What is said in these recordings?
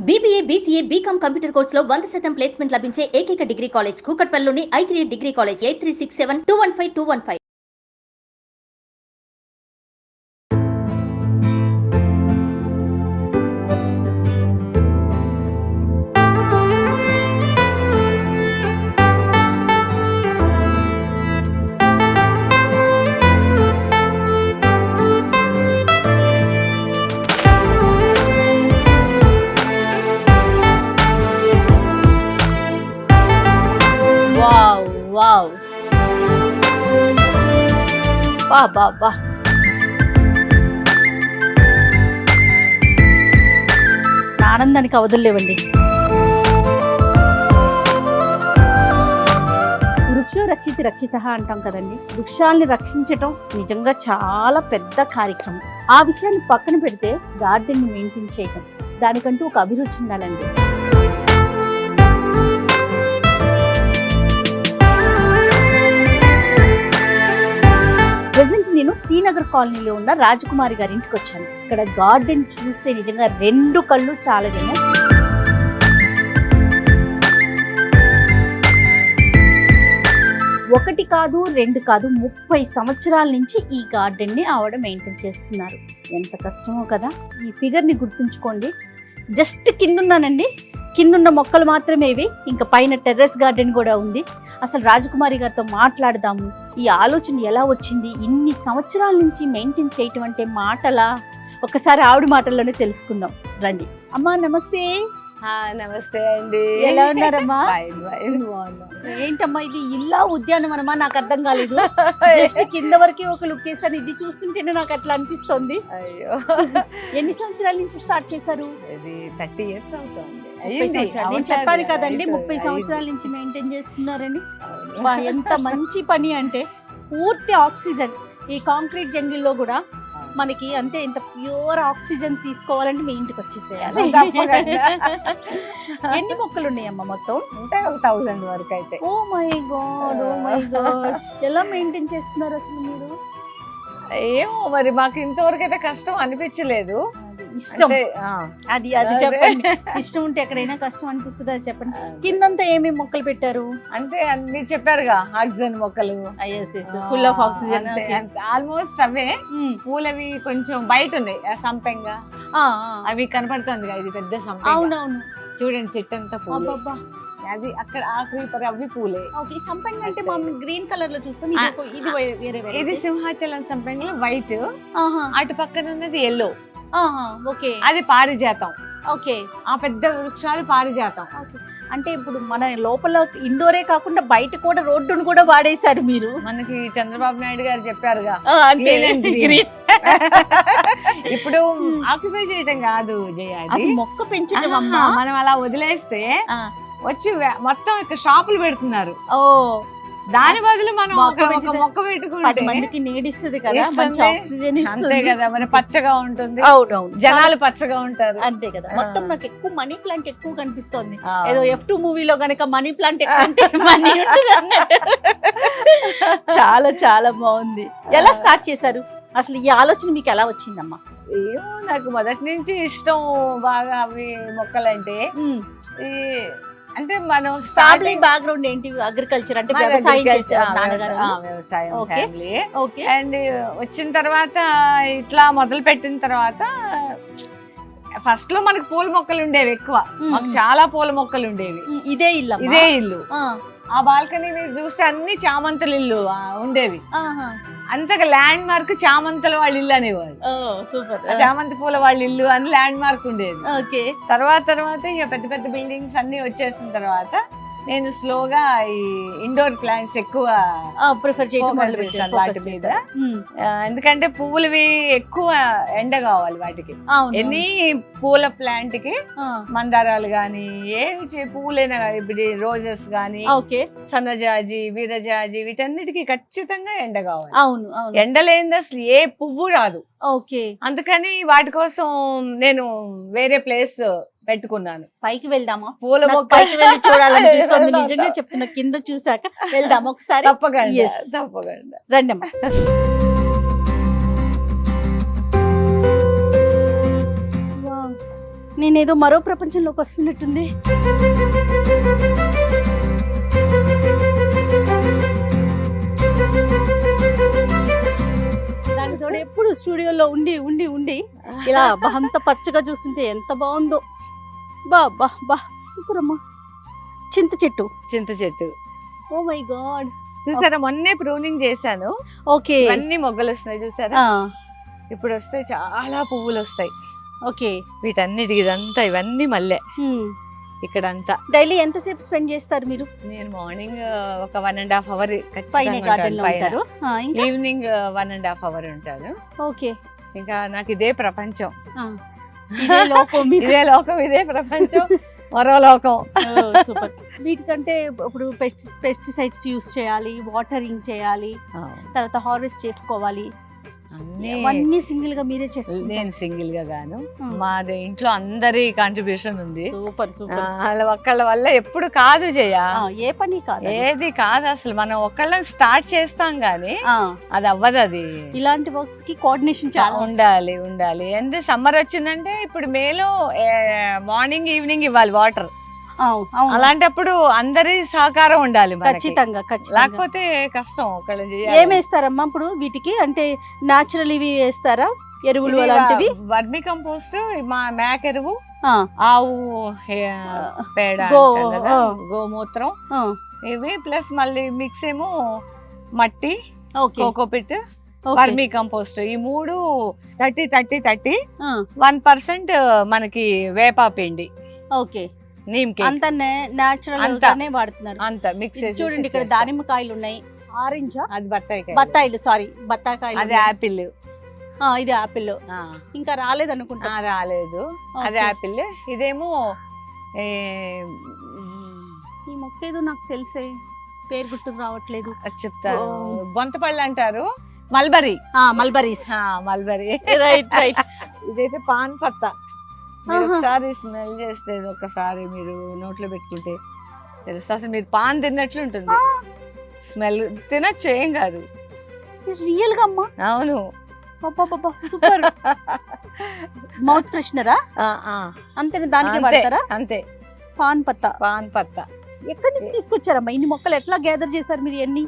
BBA, BCA, BCom computer కోర్సులో 100% placement లభించే ఏకైక డిగ్రీ కాలేజ్ కూకట్పల్లిలోని i3 డిగ్రీ కాలేజ్ 8367215215. వావ్ బా ఆనందానికి అవధులేవండి. వృక్షో రక్షిత రక్షిత అంటాం కదండి. వృక్షాలని రక్షించటం నిజంగా చాలా పెద్ద కార్యక్రమం. ఆ విషయాన్ని పక్కన పెడితే గార్డెన్ మెయింటైన్ చేయటం, దానికంటూ ఒక అభిరుచి ఉండాలండి. ప్రెసెంట్ నేను శ్రీనగర్ కాలనీలో ఉన్న రాజకుమారి గారి ఇంటికి వచ్చాను. ఇక్కడ గార్డెన్ చూస్తే నిజంగా రెండు కళ్ళు చాలదేమో. ఒకటి కాదు, రెండు కాదు, 30 సంవత్సరాల నుంచి ఈ గార్డెన్ ని ఆవిడ మెయింటైన్ చేస్తున్నారు. ఎంత కష్టమో కదా. ఈ ఫిగర్ ని గుర్తుంచుకోండి. జస్ట్ కిందున్నానండి, కిందున్న మొక్కలు మాత్రమే ఇవి. ఇంకా పైన టెర్రస్ గార్డెన్ కూడా ఉంది. అసలు రాజకుమారి గారితో మాట్లాడదాము. ఈ ఆలోచన ఎలా వచ్చింది, ఇన్ని సంవత్సరాల నుంచి మెయింటైన్ చేయటం అంటే మాటలా? ఒకసారి ఆవిడ మాటల్లోనే తెలుసుకుందాం రండి. అమ్మా నమస్తే. నమస్తే అండి. ఎలా ఉన్నారమ్మా? ఏంటమ్మా ఇది ఇల్లా ఉద్యానవనమా? నాకు అర్థం కాలేదు. జస్ట్ కింద వరకు ఒక లుక్ వేసాను. ఇది చూస్తుంటేనే నాకు అట్లా అనిపిస్తుంది. అయ్యో, ఎన్ని సంవత్సరాల నుంచి స్టార్ట్ చేశారు? ఇది 30 years అవుతుంది. నేను చెప్పాను కదండి 30 సంవత్సరాల నుంచి మెయింటైన్ చేస్తున్నారని. ఎంత మంచి పని అంటే పూర్తి ఆక్సిజన్. ఈ కాంక్రీట్ జంగిల్లో కూడా మనకి అంతే ఇంత ప్యూర్ ఆక్సిజన్ తీసుకోవాలంటే మీ ఇంటికి వచ్చేసేయాలి. ఎన్ని మొక్కలు ఉన్నాయమ్మా మొత్తం? ఉంటాయి 1000 వరకు అయితే. Oh my God, oh my God. ఎలా మెయింటైన్ చేస్తున్నారు అసలు మీరు? ఏమో మరి మాకు ఇంతవరకు అయితే కష్టం అనిపించలేదు. ఇష్టం అది చెప్పండి. ఇష్టం ఉంటే ఎక్కడైనా కష్టం అనిపిస్తుంది, అది చెప్పండి. కిందంతా ఏమేమి మొక్కలు పెట్టారు? అంటే మీరు చెప్పారుగా ఆక్సిజన్ మొక్కలు, ఫుల్ ఆఫ్ ఆక్సిజన్. ఆల్మోస్ట్ అవే. పూలవి కొంచెం బయట ఉన్నాయి, సంపెంగా అవి కనపడుతుంది. ఇది పెద్ద సంపెంగ. అవునవును, చూడండి చెట్టు అంతా పూలు. అది అక్కడ ఆ క్రీపర్ అవి పూలే. ఓకే, సంపెంగ అంటే మనం గ్రీన్ కలర్ లో చూస్తాం. ఇది వేరే. ఇది సింహాచలం సంపెంగలో వైట్, అటు పక్కన ఉన్నది ఎల్లో. ఓకే, అది పారిజాతం. ఓకే, ఆ పెద్ద వృక్షాలు పారిజాతం. అంటే ఇప్పుడు మన లోపల ఇండోరే కాకుండా బయట కూడా రోడ్డును కూడా వాడేశారు మీరు. మనకి చంద్రబాబు నాయుడు గారు చెప్పారుగా, ఇప్పుడు ఆక్యుపై చేయటం కాదు జయ, అది మొక్క పెంచడం. మనం అలా వదిలేస్తే వచ్చి మొత్తం ఇక్కడ షాపులు పెడుతున్నారు. ఓ, దాని బదులు మనం ఒక మొక్క పెట్టుకుంటే 10 మందికి నీడిస్తుంది కదా, మంచి ఆక్సిజన్ అంతే కదా. మరి పచ్చగా ఉంటుంది, అవునవును, జనాలు పచ్చగా ఉంటారు, అంతే కదా. మొత్తం నాకు ఎక్కువ మనీ ప్లాంట్ ఎక్కువ కనిపిస్తుంది. ఏదో F2 మూవీలో గనక మనీ ప్లాంట్ ఎక్కువ మనీ ఉంటుంది అన్నట్టు. చాలా చాలా బాగుంది. ఎలా స్టార్ట్ చేశారు అసలు? ఈ ఆలోచన మీకు ఎలా వచ్చిందమ్మా? ఏమో నాకు మొదటి నుంచి ఇష్టం బాగా అవి మొక్కలంటే. అంటే మనం స్టార్టింగ్ బ్యాక్గ్రౌండ్ ఏంటి? అగ్రికల్చర్ అంటే వ్యవసాయం వ్యవసాయం ఫ్యామిలీ. అండ్ వచ్చిన తర్వాత ఇట్లా మొదలు పెట్టిన తర్వాత ఫస్ట్ లో మనకు పూల మొక్కలు ఉండేవి ఎక్కువ. మాకు చాలా పూల మొక్కలు ఉండేవి. ఇదే ఇల్లు. ఆ బాల్కనీ మీద చూస్తే అన్ని చామంతుల ఇల్లు ఉండేవి. అంతగా ల్యాండ్ మార్క్ చామంతుల వాళ్ళ ఇల్లు అనేవాళ్ళు. సూపర్, చామంతి పూల వాళ్ళ ఇల్లు అని ల్యాండ్ మార్క్ ఉండేది. ఓకే, తర్వాత ఇక పెద్ద పెద్ద బిల్డింగ్స్ అన్ని వచ్చేసిన తర్వాత నేను స్లోగా ఈ ఇండోర్ ప్లాంట్స్ ఎక్కువ ప్రిఫర్ చేయడం వాటి మీద. ఎందుకంటే పువ్వులవి ఎక్కువ ఎండ కావాలి వాటికి. ఎన్ని పూల ప్లాంట్ కి మందారాలు గాని ఏ పువ్వులైనా, ఇప్పుడు రోజెస్ గాని, సన్నజాజి, వీరజాజి, వీటన్నిటికీ ఖచ్చితంగా ఎండ కావాలి. అవును, ఎండ లేనిది అసలు ఏ పువ్వు రాదు. ఓకే, అందుకని వాటి కోసం నేను వేరే ప్లేస్ పెట్టుకున్నాను. పైకి వెళ్దామా? పూల మొక్క పైకి వెళ్ళి చూడాలనిపిస్తుంది. నిజంగా చెప్తున్నా, కింద చూసాక వెళ్దాం ఒకసారి. తప్పకుండా రండమ్మా. నేనేదో మరో ప్రపంచంలోకి వస్తున్నట్టుంది. దాని తోడు ఎప్పుడు స్టూడియోలో ఉండి ఉండి ఉండి ఇలా అంత పచ్చగా చూస్తుంటే ఎంత బాగుందో. బా బా బా సూపర్ అమ్మా. చింత చెట్టు. Oh my God. చూసారా మొన్నే ప్రూనింగ్ చేశాను. ఓకే. అన్ని మొగ్గలు వస్తున్నాయి చూసారా. ఇప్పుడు వస్తే చాలా పువ్వులు వస్తాయి. ఓకే. వీటన్నిటికి ఇదంతా ఇవన్నీ మల్లె. ఇక్కడ అంతా డైలీ ఎంతసేపు స్పెండ్ చేస్తారు మీరు? నేను మార్నింగ్ ఒక 1.5 అవర్ పైన గార్డెన్ లో ఉంటారు. ఈవినింగ్ 1.5 అవర్ ఉంటాను. ఓకే. ఇంకా నాకు ఇదే ప్రపంచం. ఇదే లోకం, ఇదే ప్రపంచం, మరో లోకం. సూపర్. వీటికంటే ఇప్పుడు పెస్టిసైడ్స్ యూస్ చేయాలి, వాటరింగ్ చేయాలి, తర్వాత హార్వెస్ట్ చేసుకోవాలి. అన్ని సింగిల్ గా మీరే చేస్తారు? నేను సింగిల్ గా గాను, మాది ఇంట్లో అందరి కాంట్రిబ్యూషన్ ఉంది. Super super. ఒక్కళ్ళ వల్ల ఎప్పుడు కాదు ఏ పని కాదు, ఏది కాదు అసలు. మనం ఒక్కళ్ళని స్టార్ట్ చేస్తాం గానీ అది అవ్వదు. అది ఇలాంటి వర్క్స్ కి కోఆర్డినేషన్ చాలా ఉండాలి. ఎందుకు సమ్మర్ వచ్చిందంటే ఇప్పుడు మేలో మార్నింగ్ ఈవినింగ్ ఇవ్వాలి వాటర్. అలాంటప్పుడు అందరి సహకారం ఉండాలి ఖచ్చితంగా. లేకపోతే కష్టం. ఒకళ్ళు ఏమేస్తారమ్మా ఇప్పుడు వీటికి? అంటే నాచురల్ ఇవి వేస్తారా, ఎరువులు అలాంటివి? వర్మి కంపోస్ట్, మా మేక ఎరువు, ఆవు పేడ, గోమూత్రం, ఇవి ప్లస్ మళ్ళీ మిక్స్ ఏమో మట్టి, కోకోపిట్, వర్మి కంపోస్ట్. ఈ 3 30 1% మనకి వేపా పిండి. ఓకే. అంత నేచురల్ గానే వాడుతున్నారు. అంత మిక్స్ చేసి చూడండి. ఇక్కడ దానిమ్మకాయలు ఉన్నాయి, ఆరెంజ్, అది బత్తాయిలు, సారీ బత్తాకాయలు, అది యాపిల్, ఇది యాపిల్. ఇంకా రాలేదు అనుకుంటా. రాలేదు, అది యాపిల్. ఇదేమో ఈ మొక్క ఏదో నాకు తెలిసే, పేరు గుర్తుకు రావట్లేదు. చెప్తారు. బొంతపళ్ళు అంటారు. మల్బరీ. మల్బరీ. Right right. ఇదైతే పాన్ పత్తా. ఒకసారి స్మెల్ చేస్తే, ఒకసారి మీరు నోట్లో పెట్టుకుంటే తెలుస్తా. అసలు మీరు పాన్ తిన్నట్లు ఉంటుంది స్మెల్. తినచ్చు, ఏం కాదు. రియల్ గా అమ్మా? అవును. సూపర్. మౌత్ ఫ్రెషనరా? అంతేనా? దానికి వాడతారా? అంతే. పాన్ పత్తా. ఎక్కడి నుంచి తీసుకొచ్చారమ్మా ఇన్ని మొక్కలు? ఎట్లా గ్యాదర్ చేశారు మీరు? ఎన్ని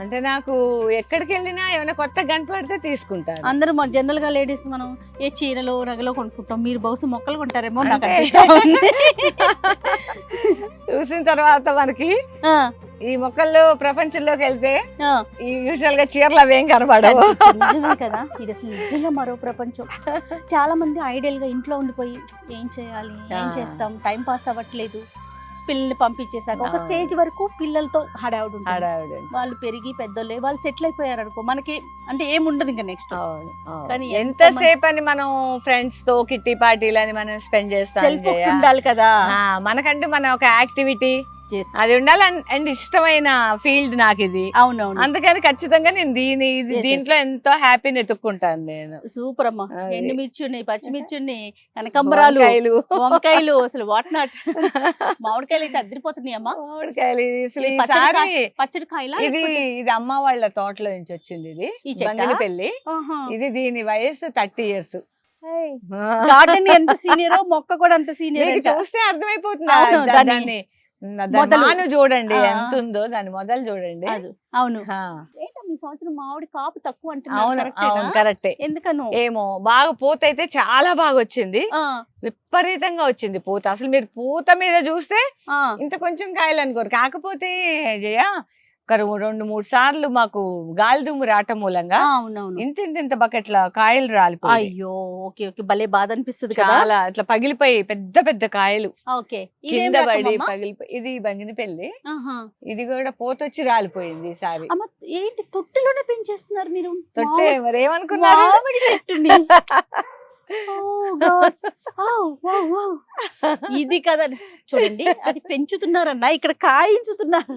అంటే నాకు ఎక్కడికి వెళ్ళినా ఏమైనా కొత్త కనపడితే తీసుకుంటాను. అందరూ జనరల్ గా లేడీస్ మనం ఏ చీరలో రగలో కొనుక్కుంటాం, మీరు బహుశా మొక్కలు కొంటారేమో. చూసిన తర్వాత మనకి ఈ మొక్కల్లో ప్రపంచంలోకి వెళ్తే ఈ యూజువల్ గా చీరలు అవేం కనబడవు. నిజమే కదా. ఇది అసలు నిజంగా మరో ప్రపంచం. చాలా మంది ఐడియల్ గా ఇంట్లో ఉండిపోయి ఏం చేయాలి, ఏం చేస్తాం, టైం పాస్ అవ్వట్లేదు. పిల్లల్ని పంపించేసాక ఒక స్టేజ్ వరకు పిల్లలతో హడావుడు ఉంటుంది. వాళ్ళు పెరిగి పెద్దోళ్ళే, వాళ్ళు సెటిల్ అయిపోయారు అనుకో, మనకి అంటే ఏముండదు ఇంకా నెక్స్ట్. కానీ ఎంతసేపు అని మనం ఫ్రెండ్స్ తో కిట్టి పార్టీలు అని మనం స్పెండ్ చేస్తాం. ఉండాలి కదా మనకంటే మన ఒక యాక్టివిటీ అది ఉండాలి. అండ్ ఇష్టమైన ఫీల్డ్ నాకు ఇది. అవునవును. అందుకని ఖచ్చితంగా నేను దీంట్లో ఎంతో హ్యాపీని ఎత్తుక్కుంటాను నేను. సూపర్ అమ్మా. ఎండుమిర్చి ఉన్నాయి, పచ్చిమిర్చి ఉన్నాయి, కనకంబరాలు, వంకాయలు, అసలు వాట్ నాట్. మామిడికాయలు అయితే అదిరిపోతున్నాయి అమ్మా. మామిడికాయలు, పచ్చడి కాయలు. ఇది అమ్మ వాళ్ళ తోటలో నుంచి వచ్చింది. ఇది బంగినపల్లి. ఇది దీని వయసు 30 years. గార్డెన్ ఎంత సీనియరో మొక్క కూడా అంత సీనియర్. చూస్తే అర్థమైపోతుంది. మొదలు చూడండి ఎంత ఉందో, దాని మొదలు చూడండి. అవును. ఈ సంవత్సరం మామిడి కాపు తక్కువ అంటే? అవును, కరెక్టే. ఎందుకనో ఏమో. బాగా పూత అయితే చాలా బాగా వచ్చింది, విపరీతంగా వచ్చింది పూత. అసలు మీరు పూత మీద చూస్తే ఇంత కొంచెం కాయలు అనుకోరు. కాకపోతే జయ 2-3 సార్లు మాకు గాలి దుమ్ము రావటం మూలంగా ఇంత బకెట్ల కాయలు రాలిపోయి. అయ్యో. Okay okay. భలే బాధ అనిపిస్తుంది. చాలా ఇట్లా పగిలిపోయి పెద్ద పెద్ద కాయలు కింద పడి పగిలిపోయి. ఇది బంగినపల్లి. ఇది కూడా పోతొచ్చి రాలిపోయింది ఈసారి. ఏంటి తొట్టిలోనే పెంచేస్తున్నారు మీరు? తొట్టే మరి ఏమనుకున్నారు? ఇది కదా చూడండి, అది పెంచుతున్నారన్నా, ఇక్కడ కాయించుతున్నారు.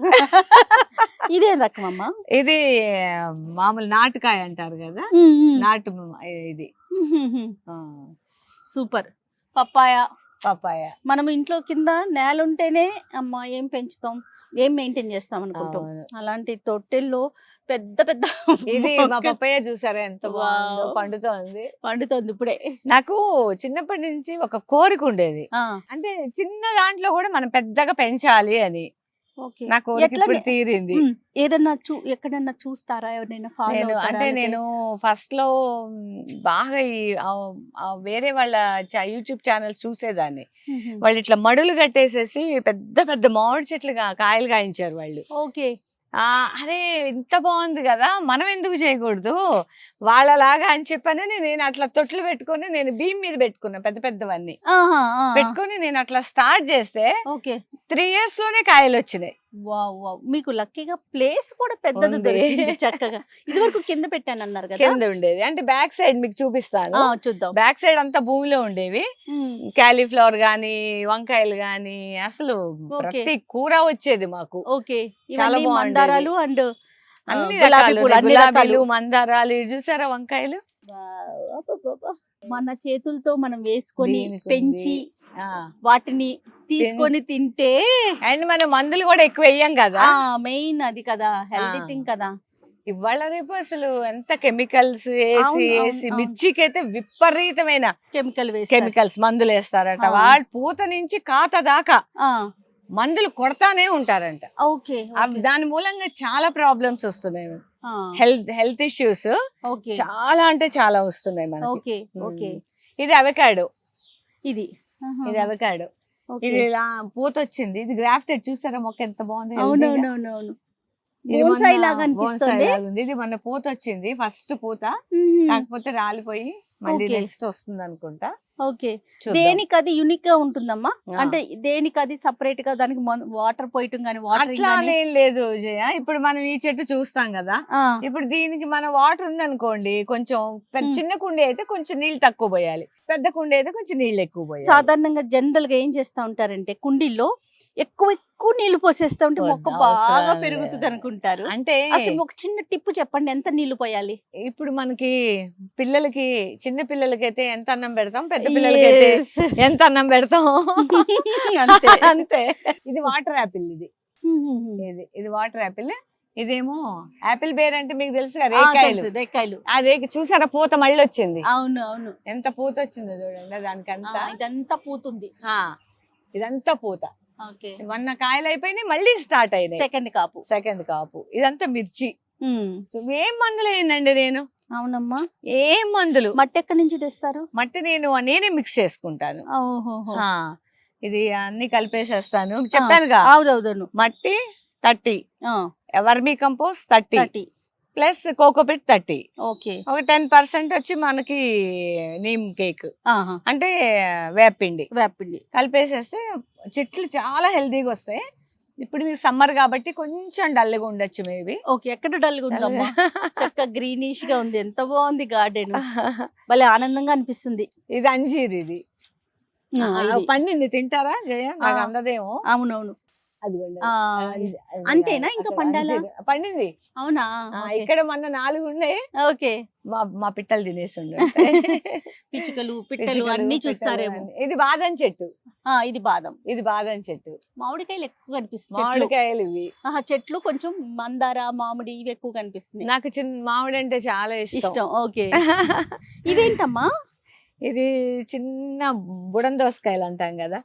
ఇదే రకం అమ్మా? ఇది మామూలు నాటుకాయ అంటారు కదా, నాటు. ఇది సూపర్. Papaya papaya. మనం ఇంట్లో కింద నేల ఉంటేనే అమ్మా ఏం పెంచుతాం, ఏం మెయింటైన్ చేస్తాం అనుకుంటాం. అవును. అలాంటి తొట్టెల్లో పెద్ద పెద్ద ఇది మా మొక్కలు పపాయ చూసారా ఎంత బాగుందో, వావ్. పండుతోంది. పండుతోంది ఇప్పుడే. నాకు చిన్నప్పటి నుంచి ఒక కోరిక ఉండేది, ఆ, అంటే చిన్న దాంట్లో కూడా మనం పెద్దగా పెంచాలి అని. ఓకే. నా కోరిక ఎట్లా ఇప్పుడు తీరింది. ఏదన్నా ఎక్కడన్నా చూస్తారా, ఎవరినైనా ఫాలో నేను అంటే నేను ఫస్ట్ లో బాగా ఈ వేరే వాళ్ళ యూట్యూబ్ ఛానల్స్ చూసేదాన్ని. వాళ్ళు ఇట్లా మడులు కట్టేసేసి పెద్ద పెద్ద మామిడి చెట్లుగా కాయలు కాయించారు వాళ్ళు. ఓకే. అరే ఇంత బాగుంది కదా, మనం ఎందుకు చేయకూడదు వాళ్ళలాగా అని చెప్పని నేను అట్లా తొట్లు పెట్టుకొని నేను భీమ్ మీద పెట్టుకున్నా పెద్ద పెద్దవన్నీ పెట్టుకొని నేను అట్లా స్టార్ట్ చేస్తే ఓకే. 3 years లోనే కాయలు వచ్చినాయి. వావ్ వావ్, మీకు లక్కీగా ప్లేస్ కూడా పెద్దది ఉంది. దొరికింది చక్కగా. ఇది వరకు కింద పెట్టాను అన్నారు కదా. కింద ఉండేది అంటే బ్యాక్ సైడ్ మీకు చూపిస్తాను. చూద్దాం. బ్యాక్ సైడ్ అంతా భూమిలో ఉండేవి. క్యాలీఫ్లవర్ గానీ వంకాయలు గానీ అసలు ప్రతి కూర వచ్చేది మాకు. ఓకే. చాలా ఇవన్నీ బాగుండేది. మందారాలు అండ్ అన్ని గులాబీ రకాలు, పూలు, అన్ని గులాబీలు రకాలు. మందారాలు. ఇది చూసారా వంకాయలు, మన చేతులతో మనం వేసుకొని దీనికి పెంచి ఆ. వాటిని తీసుకొని తింటే అండ్ మనం మందులు కూడా ఎక్కువ వేయం కదా. మెయిన్ అది కదా, హెల్తీ ఆ. థింగ్ కదా. ఇవాళ రేపు అసలు ఎంత కెమికల్స్ వేసి అవును, వేసి అవును. మిర్చికి అయితే విపరీతమైన కెమికల్ వేసి కెమికల్స్ మందులు వేస్తారట. ఆ. వాళ్ళు పూత నుంచి కాత దాకా మందులు కొడతానే ఉంటారంట. ఓకే. దాని మూలంగా చాలా ప్రాబ్లమ్స్ వస్తున్నాయి, ఆ, హెల్త్ ఇష్యూస్ ఓకే. చాలా అంటే చాలా వస్తున్నాయి మనకి. ఓకే. ఓకే. ఇది అవకాడో, ఇది ఇది అవకాడో. ఓకే. ఇది ఇలా పూత వచ్చింది. ఇది గ్రాఫ్టెడ్ చూసారా మొక్క ఎంత బాగుంది. అవునవునవునవును. ఇది బోన్సాయి మొన్న లాగా బోన్సాయి అనిపిస్తుంది. లాగా ఉంది. ఇది మొన్న పూత వచ్చింది, ఫస్ట్ పూత. మ్మ్. కాకపోతే రాలిపోయి మళ్ళీ ఓకే. నెక్స్ట్ వస్తుంది అనుకుంటా. ఓకే. చూద్దాం. దేనికి అది యూనిక్ గా ఉంటుందమ్మా? ఆ. అంటే దేనికి అది సపరేట్ గా దానికి వాటర్ పోయటం గానీ వాటరింగ్ అట్లా గానీ? ఏం లేదు జయ. ఇప్పుడు మనం ఈ చెట్టు చూస్తాం కదా, ఇప్పుడు దీనికి మన వాటర్ ఉంది అనుకోండి, కొంచెం చిన్న కుండీ అయితే కొంచెం నీళ్ళు తక్కువ పోయాలి, పెద్ద కుండీ అయితే కొంచెం నీళ్ళు ఎక్కువ పోయాలి. సాధారణంగా జనరల్ గా ఏం చేస్తా ఉంటారంటే కుండీల్లో ఎక్కువ నీళ్లు పోసేస్తా ఉంటే మొక్క వద్దు, బాగా అవసరం పెరుగుతుంది లేదు. అనుకుంటారు. అంటే అసలు ఒక చిన్న టిప్పు చెప్పండి, ఎంత నీళ్లు పోయాలి? ఇప్పుడు మనకి పిల్లలకి, చిన్న పిల్లలకి అయితే ఎంత అన్నం పెడతాం, పెద్ద పిల్లలకి అయితే Yes. ఎంత అన్నం పెడతాం. అంతే. అంతే. ఇది వాటర్ యాపిల్, ఇది వాటర్ యాపిల్. ఇదేమో యాపిల్ బేర్ అంటే మీకు తెలుసు కదా, రేకాయలు. రేకాయలు. అదే చూసారా పూత మళ్ళీ వచ్చింది. అవును అవును. ఎంత పూత వచ్చిందో చూడండి దానికంతా. ఇదంతా పూతుంది. ఇదంతా పూత. ఓకే. మొన్న కాయలు అయిపోయినాయి, మళ్ళీ స్టార్ట్ అయినాయి సెకండ్ కాపు. సెకండ్ కాపు. ఇదంతా మిర్చి. ఉమ్. ఏం మందులు వేయండి నేను, అవునమ్మా. ఏం మందులు. మట్టి ఎక్కడి నుంచి తెస్తారు? మట్టి నేనే మిక్స్ చేసుకుంటాను. ఓహోహో. ఇది అన్ని కలిపేసేస్తాను, చెప్పానుగా. అవునవును. మట్టి 30, vermi compost 30 plus cocopeat 30. Okay. ఒక 10% వచ్చి మనకి నీమ్ కేక్ అంటే వేపిండి వేపిండి కలిపేసేస్తే చెట్లు చాలా హెల్దీగా వస్తాయి. ఇప్పుడు మీకు సమ్మర్ కాబట్టి కొంచెం డల్గా ఉండొచ్చు మేబీ. ఓకే. ఎక్కడ డల్గా ఉందమ్మా? చక్కగా గ్రీనిష్ గా ఉంది. ఎంత బాగుంది గార్డెన్, భలే ఆనందంగా అనిపిస్తుంది. ఇది అంజీర్. ఇది పండింది, తింటారా జయ? నాకు అందదేమో. అవునవును. అదిగోండి. అంతేనా? ఇంకా పండాలా? పండింది. అవునా? ఇక్కడ మొన్న 4 ఉన్నాయి. ఓకే. మా పిట్టలు తినేసి ఉండే. పిచ్చుకలు పిట్టలు అన్ని చూస్తారేమో. ఇది బాదం చెట్టు. ఇది బాదం. ఇది బాదం చెట్టు. మామిడికాయలు ఎక్కువ కనిపిస్తుంది. మామిడికాయలు ఇవి. చెట్లు కొంచెం మందార, మామిడి ఇవి ఎక్కువ కనిపిస్తుంది. నాకు చిన్న మామిడి అంటే చాలా ఇష్టం. ఓకే. ఇవేంటమ్మా? ఇది చిన్న బుడం దోసకాయలు అంటాం కదా.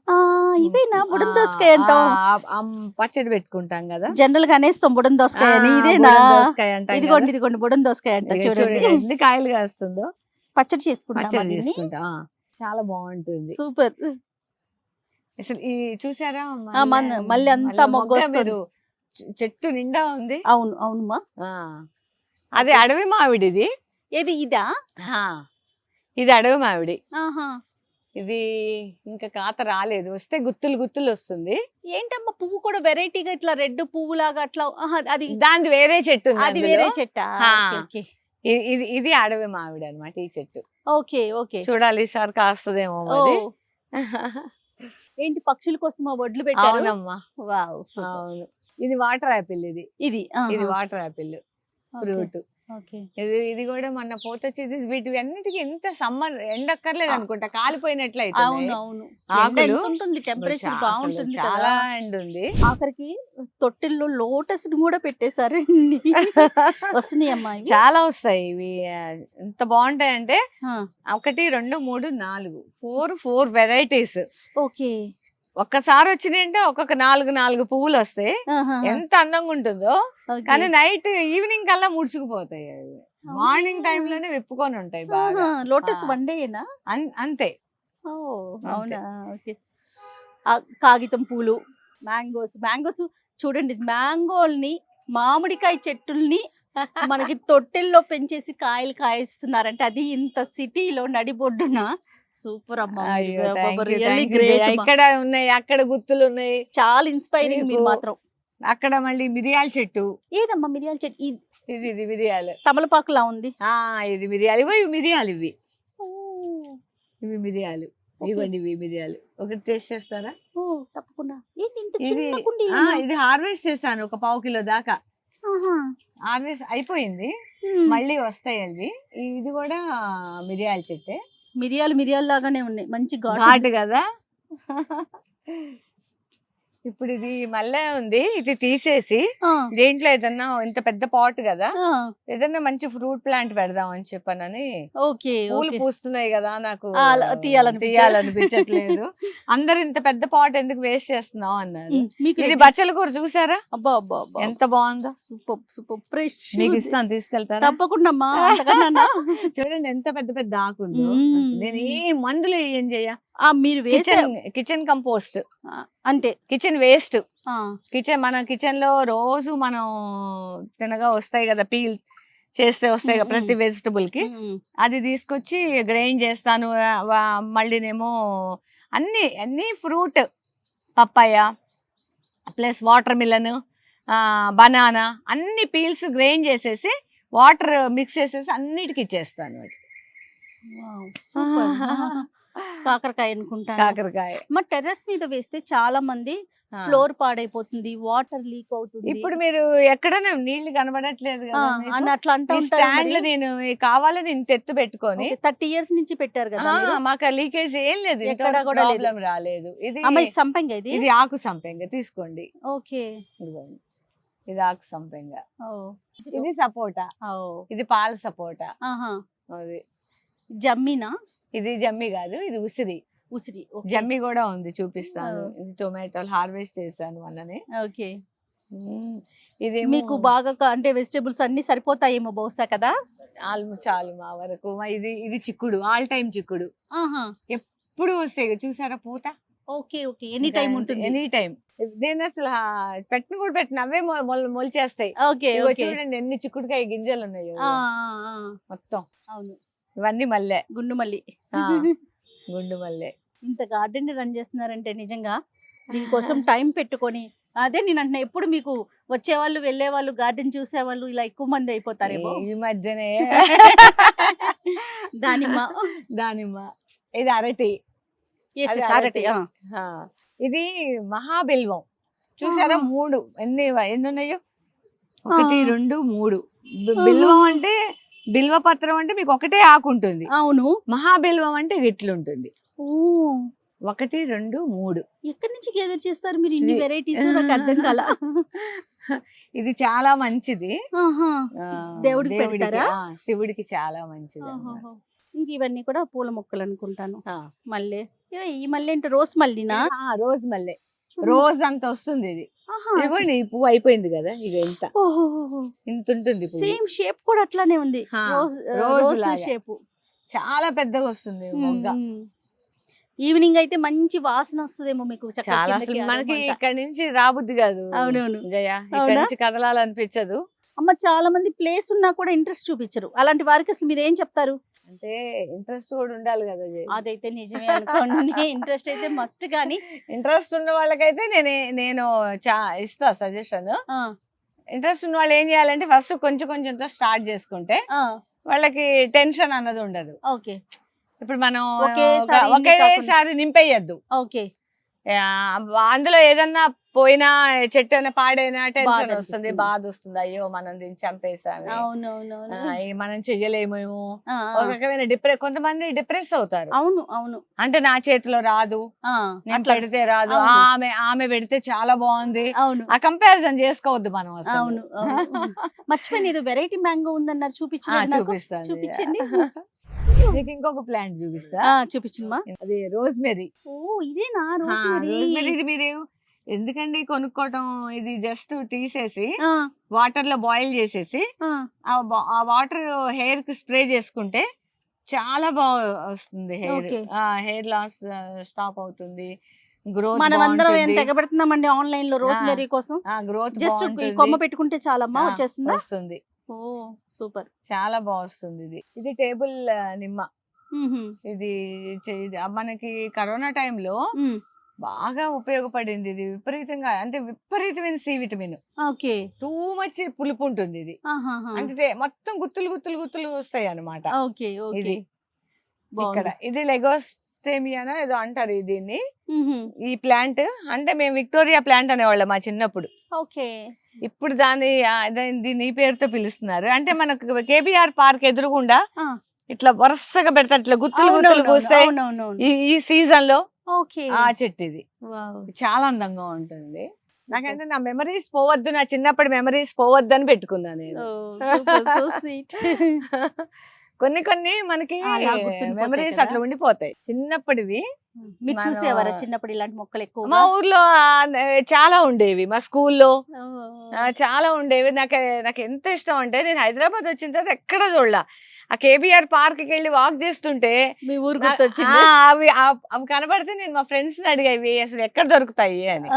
ఇవేనా బుడం దోసకాయ అంటాం? పచ్చడి పెట్టుకుంటాం కదా, జనరల్ గా అనేస్తాం బుడం దోసకాయ అని. ఇదేనా? ఇదిగోండి ఇదిగోండి బుడం దోసకాయ అంట. చూడండి ఎన్ని కాయలు కాస్తుందో. పచ్చడి చేసుకుంటా. చాలా బాగుంటుంది. సూపర్. అసలు ఈ చూసారా మళ్ళీ అంతా మొగ్గ వస్తుంది. చెట్టు నిండా ఉంది. అవును అవునమ్మా. అదే అడవి మామిడి. ఇది ఏది? ఇదా? ఇది అడవి మామిడి. ఇది ఇంకా కాత రాలేదు, వస్తే గుత్తులు గుత్తులు వస్తుంది. ఏంటమ్మా పువ్వు కూడా వెరైటీగా ఇట్లా రెడ్ పువ్వు లాగా అట్లా? అది దాని వేరే చెట్టు. అది వేరే చెట్టా? ఇది అడవి మామిడి అన్నమాట ఈ చెట్టు. Okay okay. చూడాలి ఈసారి కాస్తదేమో మరి. ఏంటి పక్షుల కోసం వడ్లు పెట్టారు? అవునమ్మా. వావ్. అవును. ఇది వాటర్ యాపిల్. ఇది ఇది ఇది వాటర్ యాపిల్ ఫ్రూట్. ఓకే. ఇది కూడా మొన్న పోత వచ్చి వీటి అన్నిటికీ ఎంత సమ్మర్ ఎండక్కర్లేదు అనుకుంటా, కాలిపోయినట్లయితే అవును అవును. ఎండ ఆకులు ఎంత ఉంటుంది, టెంపరేచర్ బాగుంటుంది చాలా కదా. ఎండ ఉంది. ఆఖరికి తొట్టెల్లో లోటస్ కూడా పెట్టేశారండి. వస్తున్నాయి అమ్మా ఇవి? చాలా వస్తాయి ఇవి. ఎంత బాగుంటాయంటే ఆ, 1 2 3 4 4 వెరైటీస్ ఓకే. ఒక్కసారి వచ్చినాయి అంటే ఒక్కొక్క 4 పువ్వులు వస్తాయి. ఆహా, ఎంత అందంగా ఉంటుందో. ఓకే. కానీ నైట్ ఈవినింగ్ కల్లా ముడుచుకుపోతాయి అవి. మార్నింగ్ టైం లోనే విప్పుకొని ఉంటాయి బాగా. ఆహా, లోటస్ ఆ. వన్ డేనా? అంతే. ఓ అవునా, ఓకే. ఆ, కాగితం పూలు, మ్యాంగోస్ చూడండి, మ్యాంగోల్ని మామిడికాయ చెట్టుల్ని మనకి తొట్టెల్లో పెంచేసి కాయలు కాయిస్తున్నారంటే అది ఇంత సిటీలో నడిబొడ్డున. సూపర్ అమ్మా, అయ్యో, మీరు thank you, really thank you. Great. ఇక్కడ ఉన్నాయి, అక్కడ గుత్తులు ఉన్నాయి, చాలా ఇన్స్పైరింగ్ మీరు మీకు మాత్రం. అక్కడ మళ్ళీ మిరియాల చెట్టు. ఏదమ్మా మిరియాల చెట్టు? ఇది మిరియాలు. తమలపాకులా ఉంది. ఇది మిరియాలు. ఇవి మిరియాలు. ఇవి మిరియాలు. Okay. ఇవ్వండి, ఇవి మిరియాలు. ఒకటి టేస్ట్ చేస్తారా? ఓ తప్పకుండా. ఏంటి ఇంత ఇది చిన్న కుండీ? ఇది హార్వెస్ట్ చేశాను 1 పావు కిలో దాకా. ఆహా. హార్వెస్ట్ అయిపోయింది, మళ్ళీ వస్తాయి అవి. ఇది కూడా మిరియాల చెట్టే. మిరియాలు లాగానే ఉన్నాయి, మంచి ఘాటు కదా. ఇప్పుడు ఇది మళ్ళీ ఉంది, ఇది తీసేసి దేంట్లో ఏదన్నా, ఇంత పెద్ద పాట్ కదా, ఏదన్నా మంచి ఫ్రూట్ ప్లాంట్ పెడదాం అని చెప్పానని. ఓకే. పూలు పూస్తున్నాయి కదా, నాకు తీయాలనిపించ- తీయాలనిపించట్లేదు. అందరు ఇంత పెద్ద పాట్ ఎందుకు వేస్ట్ చేస్తున్నావు అన్నారు. మీకు ఇది బచ్చల కూర చూసారా అబ్బా అబ్బా అబ్బా, ఎంత బాగుందో. Super super fresh. మీకు ఇస్తాను, తీసుకెళ్తారా? తప్పకుండా అమ్మా. అంతకన్నా చూడండి ఎంత పెద్ద పెద్ద ఆకుందో. మ్మ్. అసలు నేను ఏ మందులు ఏం చెయ్య, మీరు వేసే కిచెన్ కంపోస్ట్, అంతే. Kitchen waste. ఆ, మన కిచెన్ లో రోజు మనం తినగా వస్తాయి కదా, పీల్ చేస్తే వస్తాయి కదా ప్రతి వెజిటబుల్ కి. అది తీసుకొచ్చి గ్రైండ్ చేస్తాను. మళ్ళీనేమో అన్ని fruit, papaya plus water melon, banana, అన్ని పీల్స్ గ్రైండ్ చేసేసి వాటర్ మిక్స్ చేసేసి అన్నిటికి ఇచ్చేస్తాను. Wow, super. కాకరకాయ అనుకుంటాను. కాకరకాయ మా టెర్రస్ మీద వేస్తే చాలా మంది ఫ్లోర్ పాడైపోతుంది, వాటర్ లీక్ అవుతుంది. ఇప్పుడు మీరు ఎక్కడైనా నీళ్లు కనబడట్లేదు కదా మీకు? అని అట్లా అంటా ఈ ఉంటారు స్టాండ్ మరి. నేను కావాలని ఇంత ఎత్తు పెట్టుకొని 30 years నుంచి పెట్టారు కదా మీరు? మాకు లీకేజ్ ఏం లేదు, ఎక్కడ కూడా లేదు. ప్రాబ్లం రాలేదు. ఇది అమ్మాయి సంపంగ ఇది. ఇది ఆకు సంపెంగ, తీసుకోండి. ఓకే. ఇదిగోండి, ఇది ఆకు సంపెంగ. ఓ, ఇది సపోటా, ఓ, ఇది పాల సపోటా. ఆహా. అది జమ్మినా? ఇది జమ్మి కాదు, ఇది ఉసిరి. ఉసిరి. ఓకే. జమ్మి కూడా ఉంది, చూపిస్తాను. ఓ. ఇది టొమాటోలు హార్వెస్ట్ చేశాను మొన్ననే. ఓకే. ఇది మీకు బాగా అంటే వెజిటేబుల్స్ అన్ని సరిపోతాయేమో బహుశా కదా. చాలు మా వరకు. ఇది చిక్కుడు, ఆల్ టైమ్ చిక్కుడు. ఆహా. ఎప్పుడు వస్తాయి చూసారా పూత. ఓకే ఓకే, ఎనీ టైం ఉంటుంది. Any time. నేను అసలు పెట్టిన కూడా పెట్టిన అవే మొలిచేస్తాయి. ఓకే ఇగో ఓకే. చూడండి ఎన్ని చిక్కుడుకాయ గింజలు ఉన్నాయో మొత్తం. అవును, ఇవన్నీ మల్లె, గుండు మల్లి. గుండు మల్లె. ఇంత గార్డెన్ రన్ చేస్తున్నారంటే నిజంగా దీనికోసం టైం పెట్టుకొని, అదే నేను అంటున్నా, ఎప్పుడు మీకు వచ్చేవాళ్ళు వెళ్ళేవాళ్ళు గార్డెన్ చూసేవాళ్ళు ఇలా ఎక్కువ మంది అయిపోతారేమో. ఈ మధ్యనే దానిమ్మ. ఇది అరటి. Yes, అది అరటి. ఇది మహాబిల్వం చూసారా. 3 ఎన్ని ఉన్నాయో, 1 2 3. బిల్వం అంటే, బిల్వ పత్రం అంటే మీకు ఒకటే ఆకు ఉంటుంది. అవును. మహాబిల్వం అంటే గిట్లుంటుంది. ఓ, 1 2 3. ఎక్కడి నుంచి గ్యాదర్ చేస్తారు మీరు ఇన్ని వెరైటీస్? నాకు అర్థం కాల. ఇది చాలా మంచిది. దేవుడికి పెడతారా? శివుడికి చాలా మంచిది. ఇంక ఇవన్నీ కూడా పూల మొక్కలు అనుకుంటాను. మల్లె, ఈ మల్లె అంటే రోజ్ మల్లినా? రోజ్ మల్లె. రోజ్ అంత వస్తుంది ఇది. ఇదిగోండి, ఈ పువ్వు అయిపోయింది కదా, ఇక ఇంత ఉంటుంది. సేమ్ షేప్ కూడా అట్లానే ఉంది, రోజ్ షేప్. చాలా పెద్దగా వస్తుంది మొగ్గ. ఈవినింగ్ అయితే మంచి వాసన వస్తుందేమో మీకు. చాలా, అసలు మనకి ఇక్కడ నుంచి రాబుద్ది కాదు. అవునవును జయ, ఇక్కడ నుంచి కదలాలనిపించదు. అమ్మ, చాలా మంది ప్లేస్ ఉన్నా కూడా ఇంట్రెస్ట్ చూపించరు. అలాంటి వారికి అసలు మీరు ఏం చెప్తారు? అంటే ఇంట్రెస్ట్ కూడా ఉండాలి కదా. అదైతే నిజమే అనుకోండి. ఇంట్రెస్ట్ అయితే మస్ట్. కానీ ఇంట్రెస్ట్ ఉన్న వాళ్ళకైతే నేను ఇస్తా సజెషన్. ఇంట్రెస్ట్ ఉన్న వాళ్ళు ఏం చేయాలంటే ఫస్ట్ కొంచెం కొంచెంతో స్టార్ట్ చేసుకుంటే వాళ్ళకి టెన్షన్ అన్నది ఉండదు. ఓకే. ఇప్పుడు మనం ఒకేసారి ఒకేసారి నింపేయద్దు. ఓకే. అందులో ఏదన్నా పోయినా చెట్టు అయినా పాడైనా టెన్షన్ బాధ వస్తుంది, అనిపిస్తుంది. బాధ వస్తుంది. అయ్యో మనం దీన్ని చంపేసాము, అవునవునవును. మనం చెయ్యలేమేమో, ఆ, ఒక ఆ. రకమైన కొంతమంది డిప్రెస్ అవుతారు. అవును అవును. అంటే నా చేతిలో రాదు, ఆ, నేను అట్లా. పెడితే రాదు, అవును. ఆమె పెడితే చాలా బాగుంది, అవును ఆ కంపారిజన్ చేసుకోవద్దు మనం అసలు. అవును అవును. మర్చిపోయింది, ఏదో వెరైటీ మ్యాంగో ఉందన్నారు, చూపించలేదు నాకు. చూపిస్తాను. చూపించండి. నీకు ఇంకొక ప్లాంట్ చూపిస్తా. చూపించమ్మా. అది రోజ్మెరీ. ఓ ఇదేనా రోజ్మెరీ రోజ్మెరీ? ఇది మీరు ఎందుకండి కొనుక్కోవటం, ఇది జస్ట్ తీసేసి ఆ, వాటర్ లో బాయిల్ చేసేసి ఆ. ఆ వాటర్ హెయిర్ కి స్ప్రే చేసుకుంటే చాలా బాగా వస్తుంది hair. Okay. Hair loss stop అవుతుంది, గ్రోత్ మనం అందరం ఎంత ఎగబెడుతున్నామండి ఆన్లైన్ లో రోజ్మెరీ కోసం. గ్రోత్ జస్ట్ ఈ కొమ్మ పెట్టుకుంటే చాలమ్మా, వచ్చేస్తుందా? వస్తుంది. Oh super. చాలా బాగా వస్తుంది. ఇది టేబుల్ నిమ్మ. ఇది మనకి కరోనా టైంలో బాగా ఉపయోగపడింది. ఇది విపరీతంగా, అంటే విపరీతమైన C vitamin, okay. Too much పులుపు ఉంటుంది ఇది. అంటే మొత్తం గుత్తులు గుత్తులు గుత్తులు వస్తాయి అన్నమాట. Okay okay. ఇది ఇక్కడ ఇది లెగోస్టేమియానా ఏదో అంటారు దీన్ని. ఈ ప్లాంట్ అంటే మేము విక్టోరియా ప్లాంట్ అనేవాళ్ళం మా చిన్నప్పుడు. ఓకే. ఇప్పుడు దీన్ని ఈ పేరుతో పిలుస్తున్నారు. అంటే మనకు కేబిఆర్ పార్క్ ఎదురుగుండా ఇట్లా వరుసగా పెడతారు, ఇట్లా గుత్తులు గుత్తులు పూస్తాయి ఈ సీజన్ లో. ఓకే. ఆ చెట్టు ఇది చాలా అందంగా ఉంటుంది. నాకంటే నా మెమరీస్ పోవద్దు, నా చిన్నప్పటి మెమరీస్ పోవద్దు అని పెట్టుకున్నాను నేను. కొన్ని మనకి మెమరీస్ అట్లా ఉండిపోతాయి చిన్నప్పటివి. మీరు చూసేవారా చిన్నప్పుడు ఇలాంటి మొక్కలు ఎక్కువ? మా ఊర్లో చాలా ఉండేవి, మా స్కూల్లో చాలా ఉండేవి. నాకు ఎంత ఇష్టం అంటే, నేను హైదరాబాద్ వచ్చిన తర్వాత ఎక్కడ చూడలా. ఆ కేబిఆర్ పార్క్ కి వెళ్ళి వాక్ చేస్తుంటే మీ ఊరు గుర్తొచ్చింది. అవి కనబడితే నేను మా ఫ్రెండ్స్ ని అడిగేవి అసలు ఎక్కడ దొరుకుతాయి అని.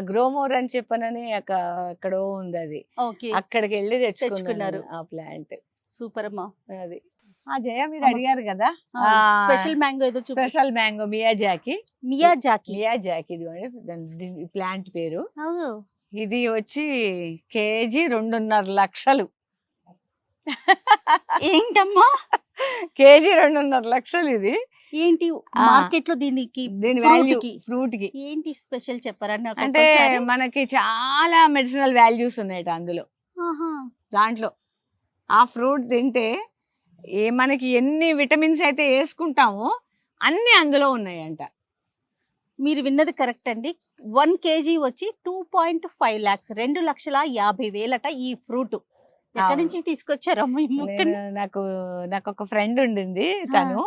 గ్రోమోర్ అని చెప్పనని ఎక్కడో ఉంది అది. అక్కడికి వెళ్ళి తెచ్చుకున్నారు ఆ ప్లాంట్. సూపర్ అమ్మా. అది జయ మీరు అడిగారు కదా, స్పెషల్ మ్యాంగో ఏదో స్పెషల్ మ్యాంగో మియాజాకి. ఇది ప్లాంట్ పేరు. ఇది వచ్చి కేజీ 2.5 లక్షలు. ఏంటమ్మా కేజీ 2.5 లక్షలు? ఇది ఏంటి మార్కెట్ లో దీని వాల్యూ ఫ్రూట్ కి ఏంటి స్పెషల్ చెప్పారా? అంటే మనకి చాలా మెడిసినల్ వాల్యూస్ ఉన్నాయి అందులో. దాంట్లో ఆ ఫ్రూట్ తింటే మనకి ఎన్ని విటమిన్స్ అయితే వేసుకుంటామో అన్ని అందులో ఉన్నాయంట. మీరు విన్నది కరెక్ట్ అండి. 1 kg వచ్చి 2.5 lakhs, 2,50,000 ఈ ఫ్రూట్. ఎక్కడి నుంచి తీసుకొచ్చారమ్మా ఈ మొక్కని? నాకు ఒక ఫ్రెండ్ ఉండింది, తను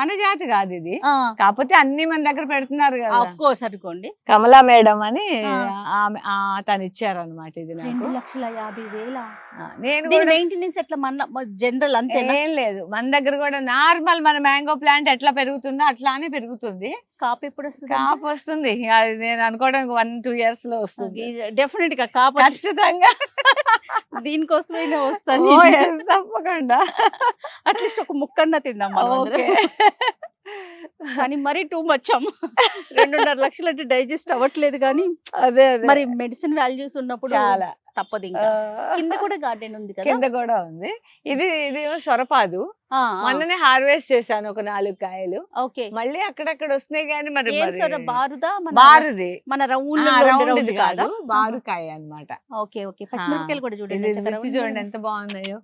మన జాతి కాదు ఇది, కాకపోతే అన్ని మన దగ్గర పెడుతున్నారు కదా. ఆఫ్ కోర్స్ అనుకోండి. కమలా మేడం అని తను ఇచ్చారనమాట ఇది నాకు. 2,50,000. నేను మెయింటెనెన్స్ ఎట్లా మన జనరల్ అంతే? ఏం లేదు, మన దగ్గర కూడా నార్మల్ మన మ్యాంగో ప్లాంట్ ఎట్లా పెరుగుతుందో అట్లానే పెరుగుతుంది. కాపు ఎప్పుడు వస్తుంది? కాపు వస్తుంది, అది నేను అనుకోవడానికి 1-2 years లో వస్తుంది డెఫినెట్ గా. కాపు ఖచ్చితంగా దీనికోసమైనా వస్తాను తప్పకుండా. అట్లీస్ట్ ఒక ముక్కన్నా తిందాం. కానీ మరీ టూ మచ్ అమ్మ. 2.5 లక్షలు అంటే డైజెస్ట్ అవ్వట్లేదు. కానీ అదే మరి మెడిసిన్ వాల్యూస్ ఉన్నప్పుడు చాలా తప్పదు. ఇంకా కింద కూడా గార్డెన్ ఉంది కదా? కింద కూడా ఉంది. ఇది సొరపాదు. మొన్ననే హార్వెస్ట్ చేశాను ఒక 4 కాయలు. ఓకే. మళ్ళీ అక్కడక్కడ వస్తున్నాయి కానీ మరి బారుది మన రౌండ్ కాదు, బారుకాయ అన్నమాట. Okay okay. పచ్చిమిరపకాయలు కూడా చూడండి, చూడండి ఎంత బాగున్నాయో.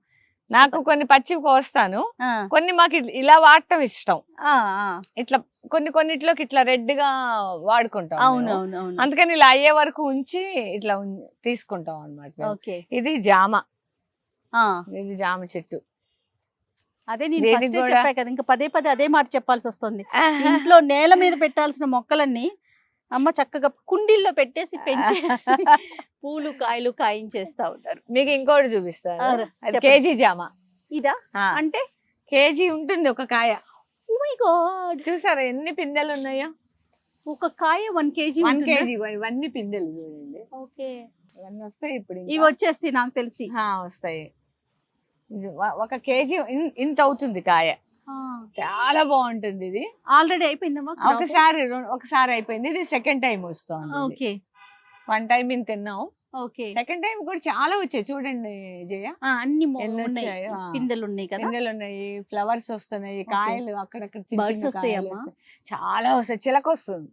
నాకు కొన్ని పచ్చి కోస్తాను, కొన్ని మాకు ఇలా వాడటం ఇష్టం. ఇట్లా కొన్నిట్లోకి ఇట్లా రెడ్ గా వాడుకుంటాం. అవునవును. అందుకని ఇలా అయ్యే వరకు ఉంచి ఇట్లా తీసుకుంటాం అన్నమాట. ఇది జామ. ఇది జామ చెట్టు. అదే నేను ఫస్ట్ చెప్పా కదా, ఇంకా పదే అదే మాట చెప్పాల్సి వస్తుంది. ఇంట్లో నేల మీద పెట్టాల్సిన మొక్కలన్నీ అమ్మ చక్కగా కుండీల్లో పెట్టేసి పెంచేసి పూలు కాయలు కాయించేస్తా ఉంటారు. మీకు ఇంకోటి చూపిస్తారు, కేజీ జామ. ఇదా? అంటే కేజీ ఉంటుంది ఒక కాయ. ఓ మై గాడ్, చూసారా ఎన్ని పిందెలు ఉన్నాయో? ఒక కాయ 1 kg. ఇవన్నీ పిందెలు చూడండి. ఓకే, ఇవన్నీ వస్తాయి ఇప్పుడు. ఇవి వచ్చేసి నాకు తెలిసి వస్తాయి. 1 kg ఇంత అవుతుంది కాయ. చాలా బాగుంటుంది ఇది. ఆల్రెడీ అయిపోయిందమ్మా? ఒకసారి అయిపోయింది, ఇది సెకండ్ టైం వస్తుంది. ఓకే. 1 టైం మేము తిన్నాం. ఓకే. సెకండ్ టైం కూడా చాలా వచ్చాయి చూడండి జయ, అన్ని ఎన్ని ఉన్నాయి, వచ్చాయో. పిందెలు ఉన్నాయి కదా. పిందెలు ఉన్నాయి, ఫ్లవర్స్ వస్తున్నాయి, కాయలు అక్కడక్కడ చిన్న Birds చిన్న వస్తాయా కాయలు అమ్మా? వస్తాయి. చాలా వస్తాయి, చిలక వస్తుంది.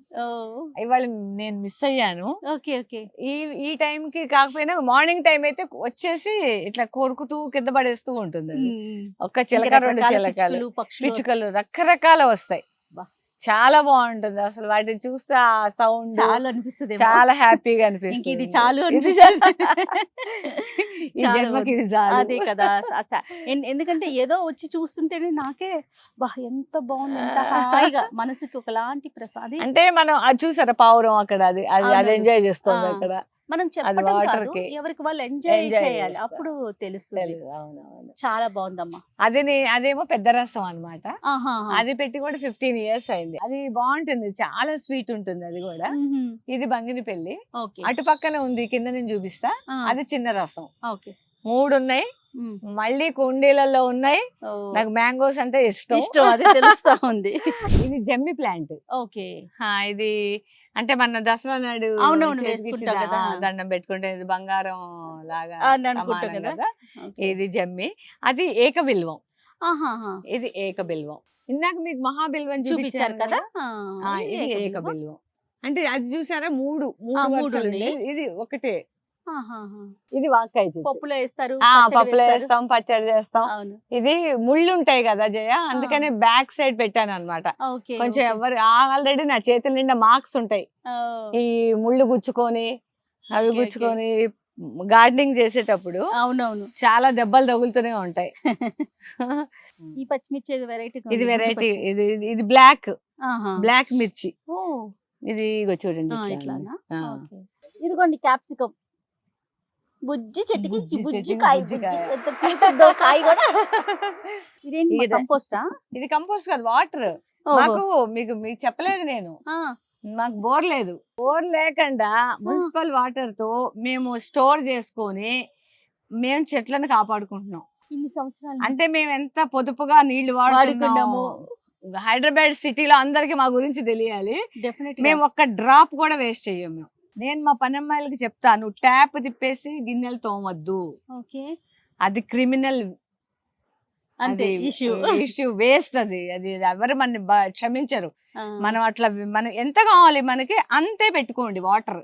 ఇవాళ నేను మిస్ అయ్యాను. Okay okay. ఈ టైం కి కాకపోయినా మార్నింగ్ టైం అయితే వచ్చేసి ఇట్లా కొరుకుతూ కింద పడేస్తూ ఉంటుంది అది. ఒక్క చిలక, 2 చిలకలు, పిచ్చుకలు రకరకాల వస్తాయి. బా. చాలా బాగుంటుంది అసలు, వాటిని చూస్తే ఆ సౌండ్ చాలా అనిపిస్తుంది, చాలా హ్యాపీగా ఇంక అనిపిస్తుంది. ఇది చాలు ఇది అనిపిస్తుంది. ఈ చాలా జన్మకి ఇది బాగుంది. చాలు. అదే కదా. ఎందుకంటే ఏదో వచ్చి చూస్తుంటేనే నాకే బా ఎంత బాగుంది, ఎంత హాయిగా మనసుకి ఒకలాంటి ప్రసాదం. అంటే మనం అది చూసారా పావురం అక్కడ, అది అది అవునవును. ఎంజాయ్ చేస్తుంది ఆ. అక్కడ. మనం చెప్పడం water కాదు, కి ఎవరికి వాళ్ళు ఎంజాయ్ enjoy చేయాలి, చేస్తారు. అప్పుడు తెలుస్తుంది. అవునవును. చాలా బాగుందమ్మా. అదేమో పెద్ద రసం అన్నమాట. అది పెట్టి కూడా 15 years అయింది. అది బాగుంటుంది, చాలా స్వీట్ ఉంటుంది అది కూడా. ఇది బంగినపల్లి, ఓకే అటు పక్కన ఉంది, కింద నేను చూపిస్తా. అది చిన్న రసం. ఓకే. 3 ఉన్నాయి, మళ్ళీ కుండీలలో ఉన్నాయి. నాకు మ్యాంగోస్ అంటే ఇష్టం. అది తెలుస్తా ఉంది. ఇది జమ్మి ప్లాంట్. ఓకే. ఇది అంటే మన దసరా నాడు అవునవును, చేతికి వేసుకుంటాం ఇచ్చిన, కదా. దండం పెట్టుకుంటే ఇది బంగారం లాగా అని అనుకుంటాం సమానం కదా. కదా. ఇది జమ్మి, అది ఏకబిల్వం. ఆహాహా. ఇది ఏకబిల్వం. ఇందాక మీకు మహాబిల్వం చూపించారు కదా. ఇది ఏకబిల్వం. అంటే అది చూసారా, 3 మూడు వరుసలు ఉన్నాయి. ఉన్నాయి. ఇది ఒకటే. ఆహాహా. ఇది వాకాయ చెట్టు. పప్పులో వేస్తారు, పప్పులో పచ్చడి వేస్తారు. వేస్తాం, పచ్చడి చేస్తాం. అవును. ఇది ముళ్ళు ఉంటాయి కదా జయ, అందుకనే బ్యాక్ సైడ్ పెట్టాను అన్నమాట. ఓకే. కొంచెం ఎవరు ఆల్రెడీ నా చేతుల నిండా మార్క్స్ ఉంటాయి, ఈ ముళ్ళు గుచ్చుకొని అవి ఓకే, గుచ్చుకొని గార్డెనింగ్ చేసేటప్పుడు అవునవును. చాలా దెబ్బలు తగులుతూనే ఉంటాయి. ఈ పచ్చిమిర్చి వెరైటీ. ఇది వెరైటీ, ఇది బ్లాక్ మిర్చి. ఓ, ఇది ఇగో చూడండి ఇట్లా ఇట్లానా. ఉంది. ఆ. ఓకే. ఇదిగోండి క్యాప్సికం. బుజ్జి చెట్టుకి బుజ్జి బుజ్జి చెట్టుకి కాయ, బుజ్జి బుజ్జి. కాయ. ఎంత cute ఉందో కాయ కూడా. ఇదేంటి ఇది- కంపోస్టా? ఇది కంపోస్ట్ కాదు, వాటర్. మాకు మీకు చెప్పలేదు నేను, మాకు బోర్ లేదు. బోర్ లేకుండా మున్సిపల్ వాటర్ తో మేము స్టోర్ చేసుకొని మేము చెట్లను కాపాడుకుంటున్నాం. ఇన్ని సంవత్సరాలు అంటే మేము ఎంత పొదుపుగా నీళ్లు వాడుకున్నాము. హైదరాబాద్ సిటీలో అందరికి మా గురించి తెలియాలి. డెఫినెట్ మేము ఒక్క డ్రాప్ కూడా వేస్ట్ చెయ్యం మేము. నేను మా పనమ్మాయిలకి చెప్తాను, ట్యాప్ తిప్పేసి గిన్నెలు తోమొద్దు, ఓకే. అది క్రిమినల్, అంతే ఇష్యూ, వేస్ట్. అది అది ఎవరు మన క్షమించరు. మనం అట్లా మనం ఎంత కావాలి మనకి అంతే పెట్టుకోండి వాటర్.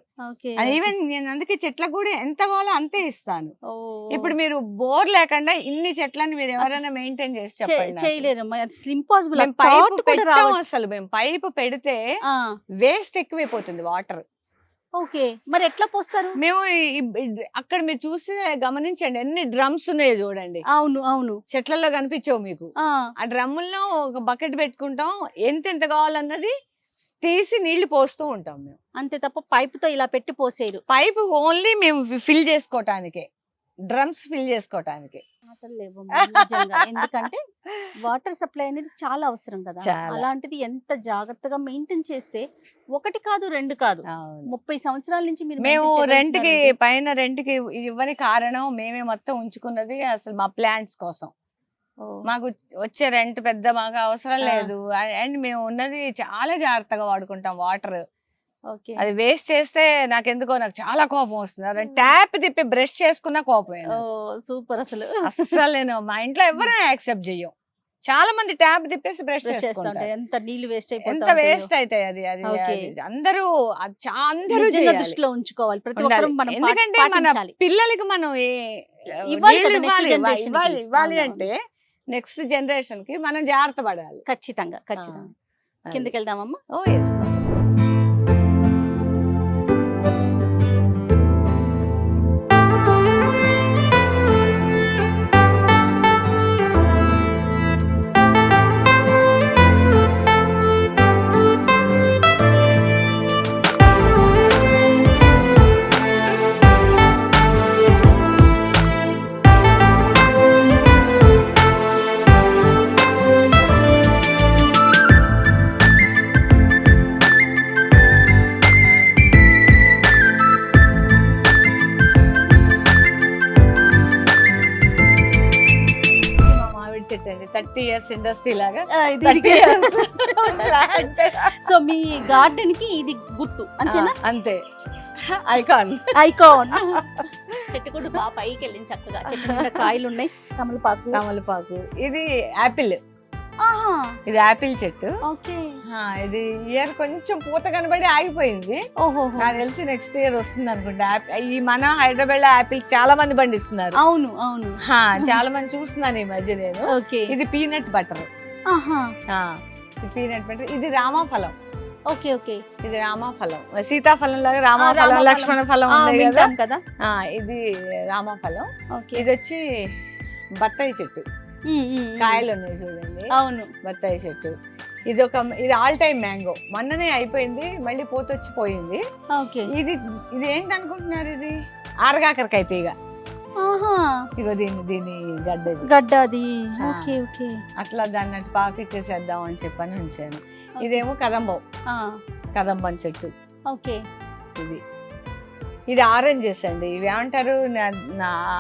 ఈవెన్ నేను అందుకే చెట్లకు కూడా ఎంత కావాలో అంతే ఇస్తాను. ఇప్పుడు మీరు బోర్ లేకుండా ఇన్ని చెట్లని మీరు ఎవరైనా మెయింటైన్ చేసి చెప్పండి. చేయలేరు, ఇంపాసిబుల్. పైపు పెట్టాం, అసలు మేము పైపు పెడితే వేస్ట్ ఎక్కువైపోతుంది వాటర్. ఓకే, మరి ఎట్లా పోస్తారు? మేము అక్కడ మీరు చూసి గమనించండి, ఎన్ని డ్రమ్స్ ఉన్నాయో చూడండి. అవును అవును, చెట్లలో కనిపించవు మీకు. ఆ డ్రమ్ముల్లో ఒక బకెట్ పెట్టుకుంటాం, ఎంత కావాలన్నది తీసి నీళ్లు పోస్తూ ఉంటాం మేము. అంతే తప్ప పైపుతో ఇలా పెట్టి పోసేరు. పైపు ఓన్లీ మేము ఫిల్ చేసుకోవటానికే, డ్రమ్స్ ఫిల్ చేసుకోవటానికి. ఎందుకంటే వాటర్ సప్లై అనేది చాలా అవసరం కదా. అలాంటిది ఎంత జాగ్రత్తగా మెయింటైన్ చేస్తే, 1 కాదు 2 కాదు, 30 సంవత్సరాల నుంచి మేము రెంట్కి పైన రెంట్కి ఇవ్వని కారణం మేమే మొత్తం ఉంచుకున్నది అసలు మా ప్లాంట్స్ కోసం. మాకు వచ్చే రెంట్ పెద్ద మాకు అవసరం లేదు. అండ్ మేము ఉన్నది చాలా జాగ్రత్తగా వాడుకుంటాం వాటర్. అది వేస్ట్ చేస్తే నాకు చాలా కోపం వస్తుంది. ట్యాప్ తిప్పి బ్రష్ చేసుకున్నా కోపం. సూపర్. అసలు నేను మా ఇంట్లో ఎవరైనా యాక్సెప్ట్ చెయ్యం. చాలా మంది ట్యాప్ తిప్పేసి బ్రష్ చేసుకుంటారు. ఎంత నీళ్లు వేస్ట్ అయిపోతాయి, ఎంత వేస్ట్ అవుతాయి. అది అందరూ దృష్టిలో ఉంచుకోవాలి ప్రతి ఒక్కరు. ఎందుకంటే మన పిల్లలకి మనం ఇవ్వాలి అంటే నెక్స్ట్ జనరేషన్ కి మనం జాగ్రత్త పడాలి. ఖచ్చితంగా ఖచ్చితంగా. కిందకి వెళ్దామమ్మా. ఓ వేస్తాం. చెట్టండి 30 years ఇండస్ట్రీ లాగా. సో మీ గార్డెన్ కి ఇది గుర్తు అంతేనా? అంతే. ఐకాన్. చెట్టు కూడా బాగా పైకి వెళ్ళింది చక్కగా. చెట్టు నిండా కాయలు ఉన్నాయి. తమలపాకు. ఇది యాపిల్. ఆహా, ఇది యాపిల్ చెట్టు. ఓకే. ఇది ఇయర్ కొంచెం పూత కనబడి ఆగిపోయింది. ఓహో, నాకు తెలిసి నెక్స్ట్ ఇయర్ వస్తుంది అనుకుంటా. ఈ మన హైదరాబాద్ లో యాపిల్ చాలా మంది పండిస్తున్నారు. అవును అవును, చాలా మంది చూస్తున్నాను ఈ మధ్య నేను. ఓకే. ఇది పీనట్ బటర్. ఆహా, పీనట్ బటర్. ఇది రామాఫలం. Okay okay. ఇది రామాఫలం. సీతాఫలం లాగా రామాఫలం, లక్ష్మణ ఫలం ఉంది కదా. ఇది రామాఫలం. ఇది వచ్చి బత్తాయి చెట్టు. కాయలు ఉన్నాయి చూడండి. అవును, బత్తాయి చెట్టు. ఇది ఆల్ టైమ్ మ్యాంగో. మొన్ననే అయిపోయింది, మళ్ళీ పోతొచ్చి పోయింది. ఇది ఏంటి అనుకుంటున్నారు? ఇది ఆరగాకరకాయ తీగ. ఇగో దీని గడ్డ అది. అట్లా దాన్ని అటు పాకిచ్చేసేద్దాం అని చెప్పని ఉంచాను. ఇదేమో కదంబం చెట్టు. ఓకే. ఇది ఆరెంజెస్ అండి. ఇవి ఏమంటారు?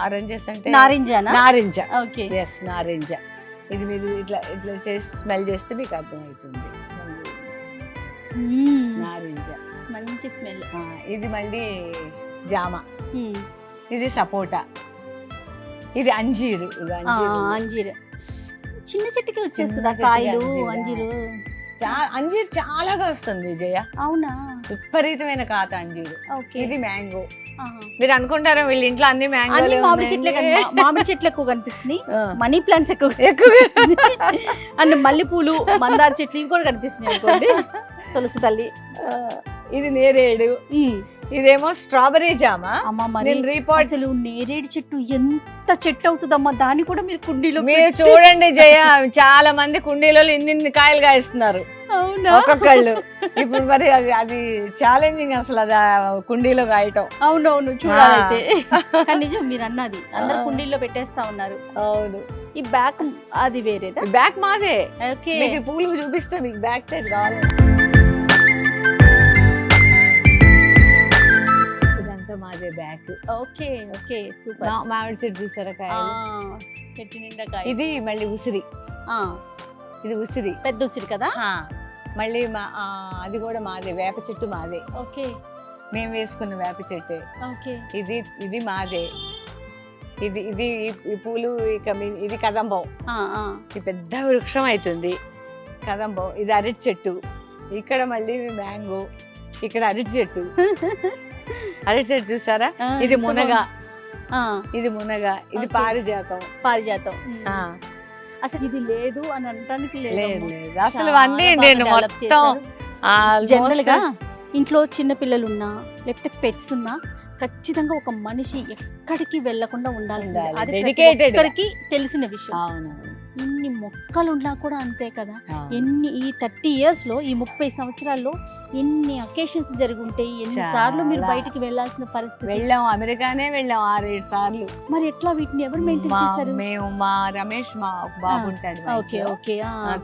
ఆరెంజెస్ అంటే నారింజ. ఎస్, నారింజ. ఇది మీరు ఇట్లా ఇట్లా చేసి స్మెల్ చేస్తే మీకు అర్థమవుతుంది. నారింజ మంచి స్మెల్. ఇది మళ్ళీ జామ. ఇది సపోటా. ఇది అంజీరు. అంజీరు చిన్న చెట్టుకి వచ్చేస్తుందా కాయలు? అంజీరు చాలాగా వస్తుంది జయ. అవునా? విపరీతమైన కాత అంజీరు. ఇది మ్యాంగో. మీరు అనుకుంటారా వీళ్ళ ఇంట్లో అన్ని మ్యాంగోలు? మామిడి చెట్లు ఎక్కువ కనిపిస్తున్నాయి, మనీ ప్లాంట్స్ ఎక్కువ అండ్ మల్లెపూలు, మందార చెట్లు ఇవి కూడా కనిపిస్తున్నాయి అనుకోండి. తులసి తల్లి. ఇది నేరేడు. ఇదేమో స్ట్రాబెరీ జామ. అసలు నేరేడు చెట్టు ఎంత చెట్టు అవుతుందమ్మా, దాన్ని కూడా మీరు కుండీలో మీరు చూడండి జయ. చాలా మంది కుండీలో ఇన్ని కాయలు కాయిస్తున్నారు ఒక్కొక్కళ్ళు. ఇప్పుడు మరి అది ఛాలెంజింగ్ అసలు, అది కుండీలో కాయటం. అవునవును, చూడాలైతే. నిజం మీరు అన్నది, అందరు కుండీల్లో పెట్టేస్తా ఉన్నారు. అవును. ఈ బ్యాక్ అది వేరేదా? బ్యాక్ మాదే. ఓకే. మీకు పూలు చూపిస్తా, మీకు బ్యాక్ సైడ్ కావాలి. మాదే బ్యాక్. Okay okay, super. మామిడి చెట్టు చూసారా కాయలు? చెట్టు నిండా కాయ. ఇది మళ్ళీ ఉసిరి. ఇది ఉసిరి, పెద్ద ఉసిరి కదా. మళ్ళీ అది కూడా మాదే. వేప చెట్టు మాదే. ఓకే. మేము వేసుకున్న వేప చెట్టే. ఓకే. ఇది మాదే. ఇది ఈ పూలు. ఇది కదంబం. ఇది పెద్ద వృక్షం అవుతుంది కదంబం. ఇది అరటి చెట్టు. ఇక్కడ మళ్ళీ మ్యాంగో. ఇక్కడ అరటి చెట్టు. అరటి చెట్టు చూసారా? ఇది మునగ. ఇది పారిజాతం. అసలు ఇది లేదు అని అనడానికి లేదు. అసలు అన్నీ నేను మొత్తం జనరల్ గా ఇంట్లో చిన్న పిల్లలు ఉన్నా లేకపోతే పెట్స్ ఉన్నా ఖచ్చితంగా ఒక మనిషి ఎక్కడికి వెళ్లకుండా ఉండాల్సిందే. అది తెలిసిన విషయం. ఇన్ని మొక్కలు ఉన్నా కూడా అంతే కదా. ఈ 30 years లో, ఈ 30 సంవత్సరాల్లో ఎన్ని అకేషన్స్ జరుగుంటాయి, ఎన్నిసార్లు మీరు బయటికి వెళ్ళాల్సిన పరిస్థితి. వెళ్ళాం, అమెరికానే వెళ్ళాం 6-7 సార్లు. మరి ఎట్లా వీటిని ఎవరు మెయింటైన్ చేశారు? మేము మా రమేష్ మా బాబు ఉంటాడు. Okay okay.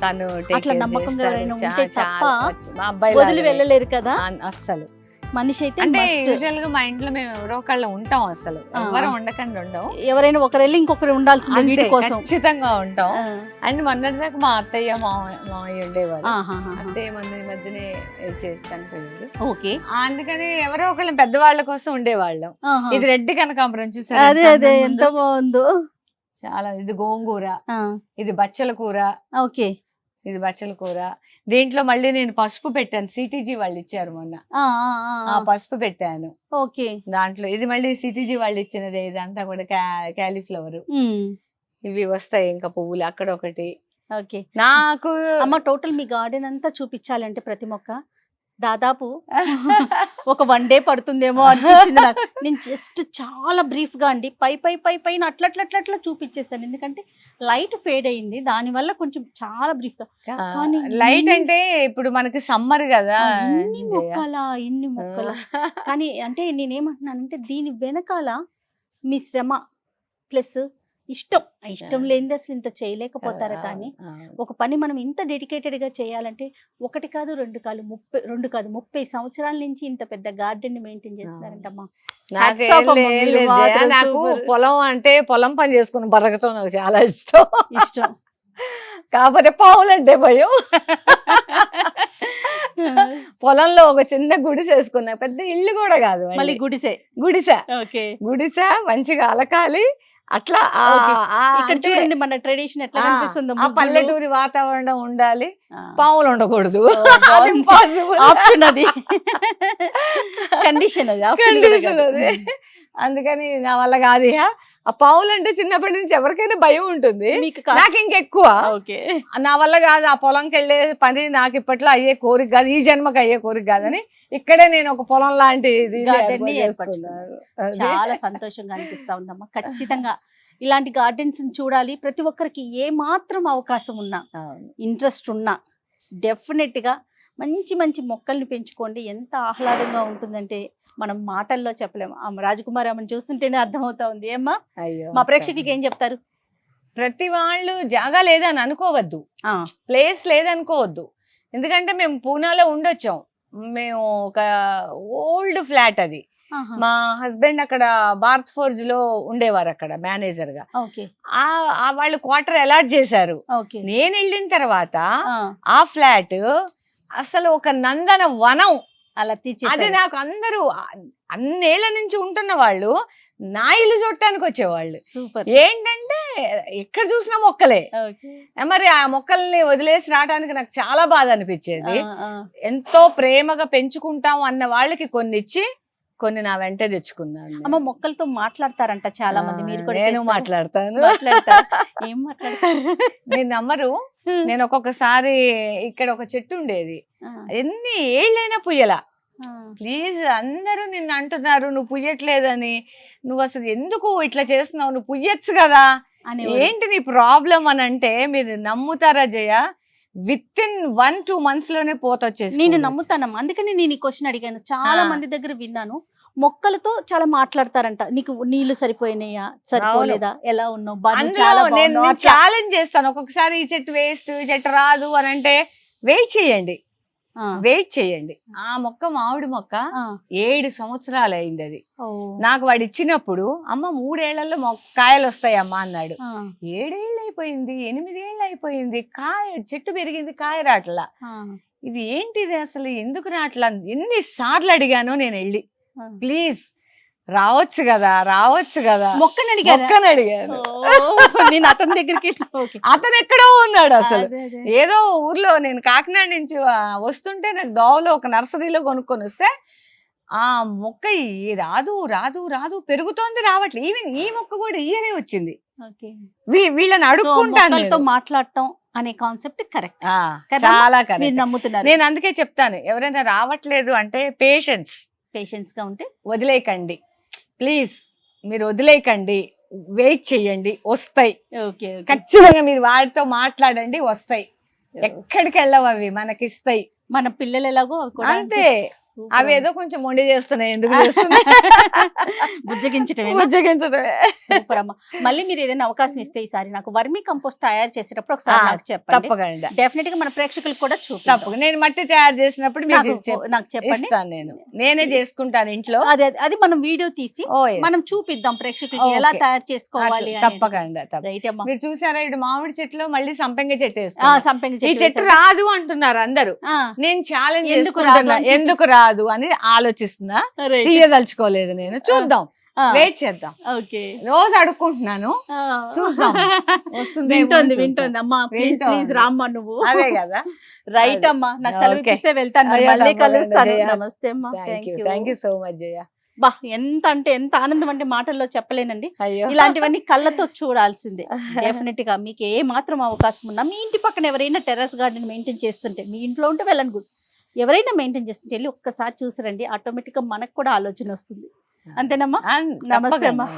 తను అట్లా నమ్మకంగా ఎవరైనా ఉంటే తప్ప వదిలి వెళ్ళలేరు కదా అస్సలు. మనిషి అయితే యూజువల్ గా మా ఇంట్లో మేము ఎవరో ఒకళ్ళు ఉంటాం. అసలు ఎవరు ఉండకండి ఉండవు. ఎవరైనా ఒకరు వెళ్ళి ఇంకొకరు ఉండాల్సిందే వీటి కోసం. ఖచ్చితంగా ఉంటాం. అండ్ మొన్నటిదాకా మా అత్తయ్య మామయ్య ఉండేవారు. అత్తయ్య మొన్న ఈ మధ్యనే చేస్తాను పోయింది. ఓకే. అందుకని ఎవరో ఒకళ్ళు పెద్దవాళ్ళ కోసం ఉండేవాళ్ళం. ఇది రెడ్డి కనకాంబరం చూసారు? అదే అదే, ఎంత బాగుందో చాలా. ఇది గోంగూర. ఇది బచ్చల కూర. ఓకే. ఇది బచ్చల కూర. దీంట్లో మళ్ళీ నేను పసుపు పెట్టాను. సిటీజీ వాళ్ళు ఇచ్చారు మొన్న. పసుపు పెట్టాను. ఓకే. దాంట్లో ఇది మళ్ళీ సిటీజీ వాళ్ళు ఇచ్చినదే. ఇదంతా కూడా క్యాలీఫ్లవర్. ఇవి వస్తాయి ఇంకా పువ్వులు అక్కడ ఒకటి. ఓకే. నాకు అమ్మ టోటల్ మీ గార్డెన్ అంతా చూపించాలంటే ప్రతి మొక్క దాదాపు ఒక 1 day పడుతుందేమో అనిపించింది నాకు. నేను జస్ట్ చాలా బ్రీఫ్ గా అండి పైన అట్లా చూపించేస్తాను. ఎందుకంటే లైట్ ఫేడ్ అయింది, దాని వల్ల కొంచెం చాలా బ్రీఫ్ గా. లైట్ అంటే ఇప్పుడు మనకి సమ్మర్ కదా, ఇన్ని మొక్కల కానీ అంటే నేనేమంటున్నానంటే దీని వెనకాల మీ శ్రమ ప్లస్ ఇష్టం లేనిది అసలు ఇంత చేయలేకపోతారు. కానీ ఒక పని మనం ఇంత డెడికేటెడ్ గా చేయాలంటే 1 కాదు 2 కాదు 30 సంవత్సరాల నుంచి ఇంత పెద్ద గార్డెన్ ని మెయింటైన్ చేస్తున్నారంటమ్మా. నాకు పొలం అంటే పొలం పని చేసుకుని బతకటం నాకు చాలా ఇష్టం. కాకపోతే పావులంటే భయం. పొలంలో ఒక చిన్న గుడిసె వేసుకున్నా, పెద్ద ఇల్లు కూడా కాదు, మళ్ళీ గుడిసే. గుడిసె. ఓకే, గుడిసె మంచిగా అలకాలి అట్లా. ఇక్కడ చూడండి మన ట్రెడిషన్ ఎట్లా కనిపిస్తుందో. ఆ పల్లెటూరి వాతావరణం ఉండాలి, ఆ. పావులు ఉండకూడదు. బాగుంది. ఇంపాసిబుల్ ఆప్షన్ అది, కండిషన్ అది, కండిషన్ అది. అందుకని నా వల్ల కాదు ఇహ. ఆ పావులు అంటే చిన్నప్పటి నుంచి ఎవరికైనా భయం ఉంటుంది, మీకు నాకు ఇంకెక్కువ. ఓకే, నా వల్ల కాదు ఆ పొలంకి వెళ్ళే పని, నాకు ఇప్పట్లో అయ్యే కోరిక కాదు, ఈ జన్మకి అయ్యే కోరిక కాదని ఇక్కడే నేను ఒక పొలం లాంటి గార్డెన్ ని ఏర్పరచుకున్నారు. చాలా సంతోషంగా అనిపిస్తా ఉందమ్మా. ఖచ్చితంగా ఇలాంటి గార్డెన్స్ చూడాలి. ప్రతి ఒక్కరికి ఏ మాత్రం అవకాశం ఉన్నా, ఇంట్రెస్ట్ ఉన్నా డెఫినెట్ గా మంచి మంచి మొక్కల్ని పెంచుకోండి. ఎంత ఆహ్లాదంగా ఉంటుందంటే మనం మాటల్లో చెప్పలేము. రాజకుమారి అమ్మని చూస్తుంటేనే అర్థమవుతా ఉంది. ఏమ్మా, మా ప్రేక్షకులకి ఏం చెప్తారు? ప్రతి వాళ్ళు జాగా లేదని అనుకోవద్దు, ప్లేస్ లేదనుకోవద్దు. ఎందుకంటే మేము పూనాలో ఉండొచ్చాం. మేము ఒక ఓల్డ్ ఫ్లాట్ అది. మా హస్బెండ్ అక్కడ భారత్ ఫోర్జ్ లో ఉండేవారు, అక్కడ మేనేజర్ గా. వాళ్ళు క్వార్టర్ అలాట్ చేశారు. నేను వెళ్ళిన తర్వాత ఆ ఫ్లాట్ అసలు ఒక నందన వనం అలా అది. నాకు అందరూ అన్నేళ్ల నుంచి ఉంటున్న వాళ్ళు నా ఇల్లు చూడటానికి వచ్చేవాళ్ళు. సూపర్. ఏంటంటే ఎక్కడ చూసినా మొక్కలే. మరి ఆ మొక్కల్ని వదిలేసి రావడానికి నాకు చాలా బాధ అనిపించేది. ఎంతో ప్రేమగా పెంచుకుంటాం అన్న వాళ్ళకి కొన్ని ఇచ్చి కొన్ని నా వెంటే తెచ్చుకున్నాను. అమ్మ, మొక్కలతో మాట్లాడతారంట చాలా మంది. మీరు కూడా? నేను మాట్లాడతాను. ఏం మాట్లాడతారు? మీరు నమ్మరు, నేను ఒక్కొక్కసారి ఇక్కడ ఒక చెట్టు ఉండేది, ఎన్ని ఏళ్ళైనా పుయ్యలా. ప్లీజ్, అందరూ నిన్ను అంటున్నారు నువ్వు పుయ్యట్లేదని, నువ్వు అసలు ఎందుకు ఇట్లా చేస్తున్నావు, నువ్వు పుయ్యొచ్చు కదా, ఏంటి నీ ప్రాబ్లం అని అంటే, మీరు నమ్ముతారా జయ, విత్ ఇన్ 1-2 months లోనే పోతొచ్చేసి. నేను నమ్ముతానమ్మా, అందుకని నేను ఈ క్వశ్చన్ అడిగాను. చాలా మంది దగ్గర విన్నాను, మొక్కలతో చాలా మాట్లాడతారంట. నీకు నీళ్లు సరిపోయినాయా, సరిపోలేదా, ఎలా ఉన్నావు, నేను ఛాలెంజ్ చేస్తాను. ఒక్కొక్కసారి ఈ చెట్టు వేస్ట్, ఈ చెట్టు రాదు అని అంటే వెయిట్ చేయండి, వెయిట్ చేయండి. ఆ మొక్క మామిడి మొక్క 7 సంవత్సరాలు అయింది అది. నాకు వాడు ఇచ్చినప్పుడు, అమ్మ 3 ఏళ్లలో కాయలు వస్తాయి అమ్మా అన్నాడు. 7 ఏళ్ళు అయిపోయింది, 8 ఏళ్ళు అయిపోయింది, చెట్టు పెరిగింది, కాయ రాట్లా. ఇది ఏంటిది అసలు, ఎందుకు రాట్లా? ఎన్నిసార్లు అడిగానో నేను వెళ్ళి, ప్లీజ్ రావచ్చు కదా, రావచ్చు కదా. మొక్కని అడిగాను నేను అతని దగ్గరికి. అతను ఎక్కడో ఉన్నాడు అసలు. ఏదో ఊర్లో, నేను కాకినాడ నుంచి వస్తుంటే నాకు దోవలో ఒక నర్సరీలో కొనుక్కొని వస్తే, ఆ మొక్క రాదు రాదు రాదు పెరుగుతోంది, రావట్లేదు. ఈవెన్ ఈ మొక్క కూడా ఇయరే వచ్చింది. వీళ్ళని అడుక్కుంటాను. మాట్లాడటం అనే కాన్సెప్ట్ కరెక్ట్, చాలా కరెక్ట్. నమ్ముతున్నారు. నేను అందుకే చెప్తాను, ఎవరైనా రావట్లేదు అంటే పేషెన్స్ గా ఉంటే వదిలేయకండి, ప్లీజ్ మీరు వదిలేయకండి, వెయిట్ చెయ్యండి, వస్తాయి. ఖచ్చితంగా మీరు వాటితో మాట్లాడండి, వస్తాయి. ఎక్కడికి వెళ్ళవు అవి, మనకి ఇస్తాయి. మన పిల్లలు ఎలాగో అంతే. అవి ఏదో కొంచెం మొండి చేస్తున్నాయి, ఎందుకు చేస్తున్నాయి? బుజ్జగించటమే. సూపర్ అమ్మ. మళ్ళీ మీరు ఏదైనా అవకాశం ఇస్తే ఈసారి నాకు వర్మీ కంపోస్ట్ తయారు చేసేటప్పుడు ఒకసారి నాకు చెప్పండి. తప్పకుండా, డెఫినెట్ గా మన ప్రేక్షకులకు కూడా తప్పకుండా. నేను మట్టి తయారు చేసినప్పుడు నాకు చెప్పండి, నేనే చేసుకుంటాను ఇంట్లో. అది మనం వీడియో తీసి మనం చూపిద్దాం ప్రేక్షకులకి ఎలా తయారు చేసుకోవాలి. తప్పకుండా. మీరు చూసారా, ఇటు మామిడి చెట్లు మళ్ళీ సంపెంగ చెట్టు సంపెంగ ఈ చెట్టు రాదు అంటున్నారు అందరూ. నేను ఛాలెంజ్ ఎందుకు రాదు అని ఆలోచిస్తున్నా, తీయదలుచుకోలేదు నేను. చూద్దాం, వెయిట్ చేద్దాం. రోజు అడుక్కుంటున్నాను, చూద్దాం వస్తుంది. వింటుంది అమ్మా, ప్లీజ్ రామ్మా నువ్వు. అదే కదా. రైట్ అమ్మా, నాకు సెలవు ఇస్తే వెళ్తాను, మళ్ళీ కలుస్తాను. నమస్తే అమ్మా. థ్యాంక్ యూ సో మచ్ జయ. బా, ఎంత అంటే ఎంత ఆనందం అంటే మాటల్లో చెప్పలేనండి. ఇలాంటివన్నీ కళ్ళతో చూడాల్సిందే. డెఫినెట్ గా మీకు ఏ మాత్రం అవకాశం ఉన్నా, మీ ఇంటి పక్కన ఎవరైనా టెర్రస్ గార్డెన్ మెయింటైన్ చేస్తుంటే, మీ ఇంట్లో ఉంటే వెళ్ళండి, గుడ్. ఎవరైనా మెయింటైన్ చేస్తుంటే వెళ్ళి ఒక్కసారి చూసిరండి, ఆటోమేటిక్ గా మనకు కూడా ఆలోచన వస్తుంది. అంతేనమ్మా. నమస్తే అమ్మా.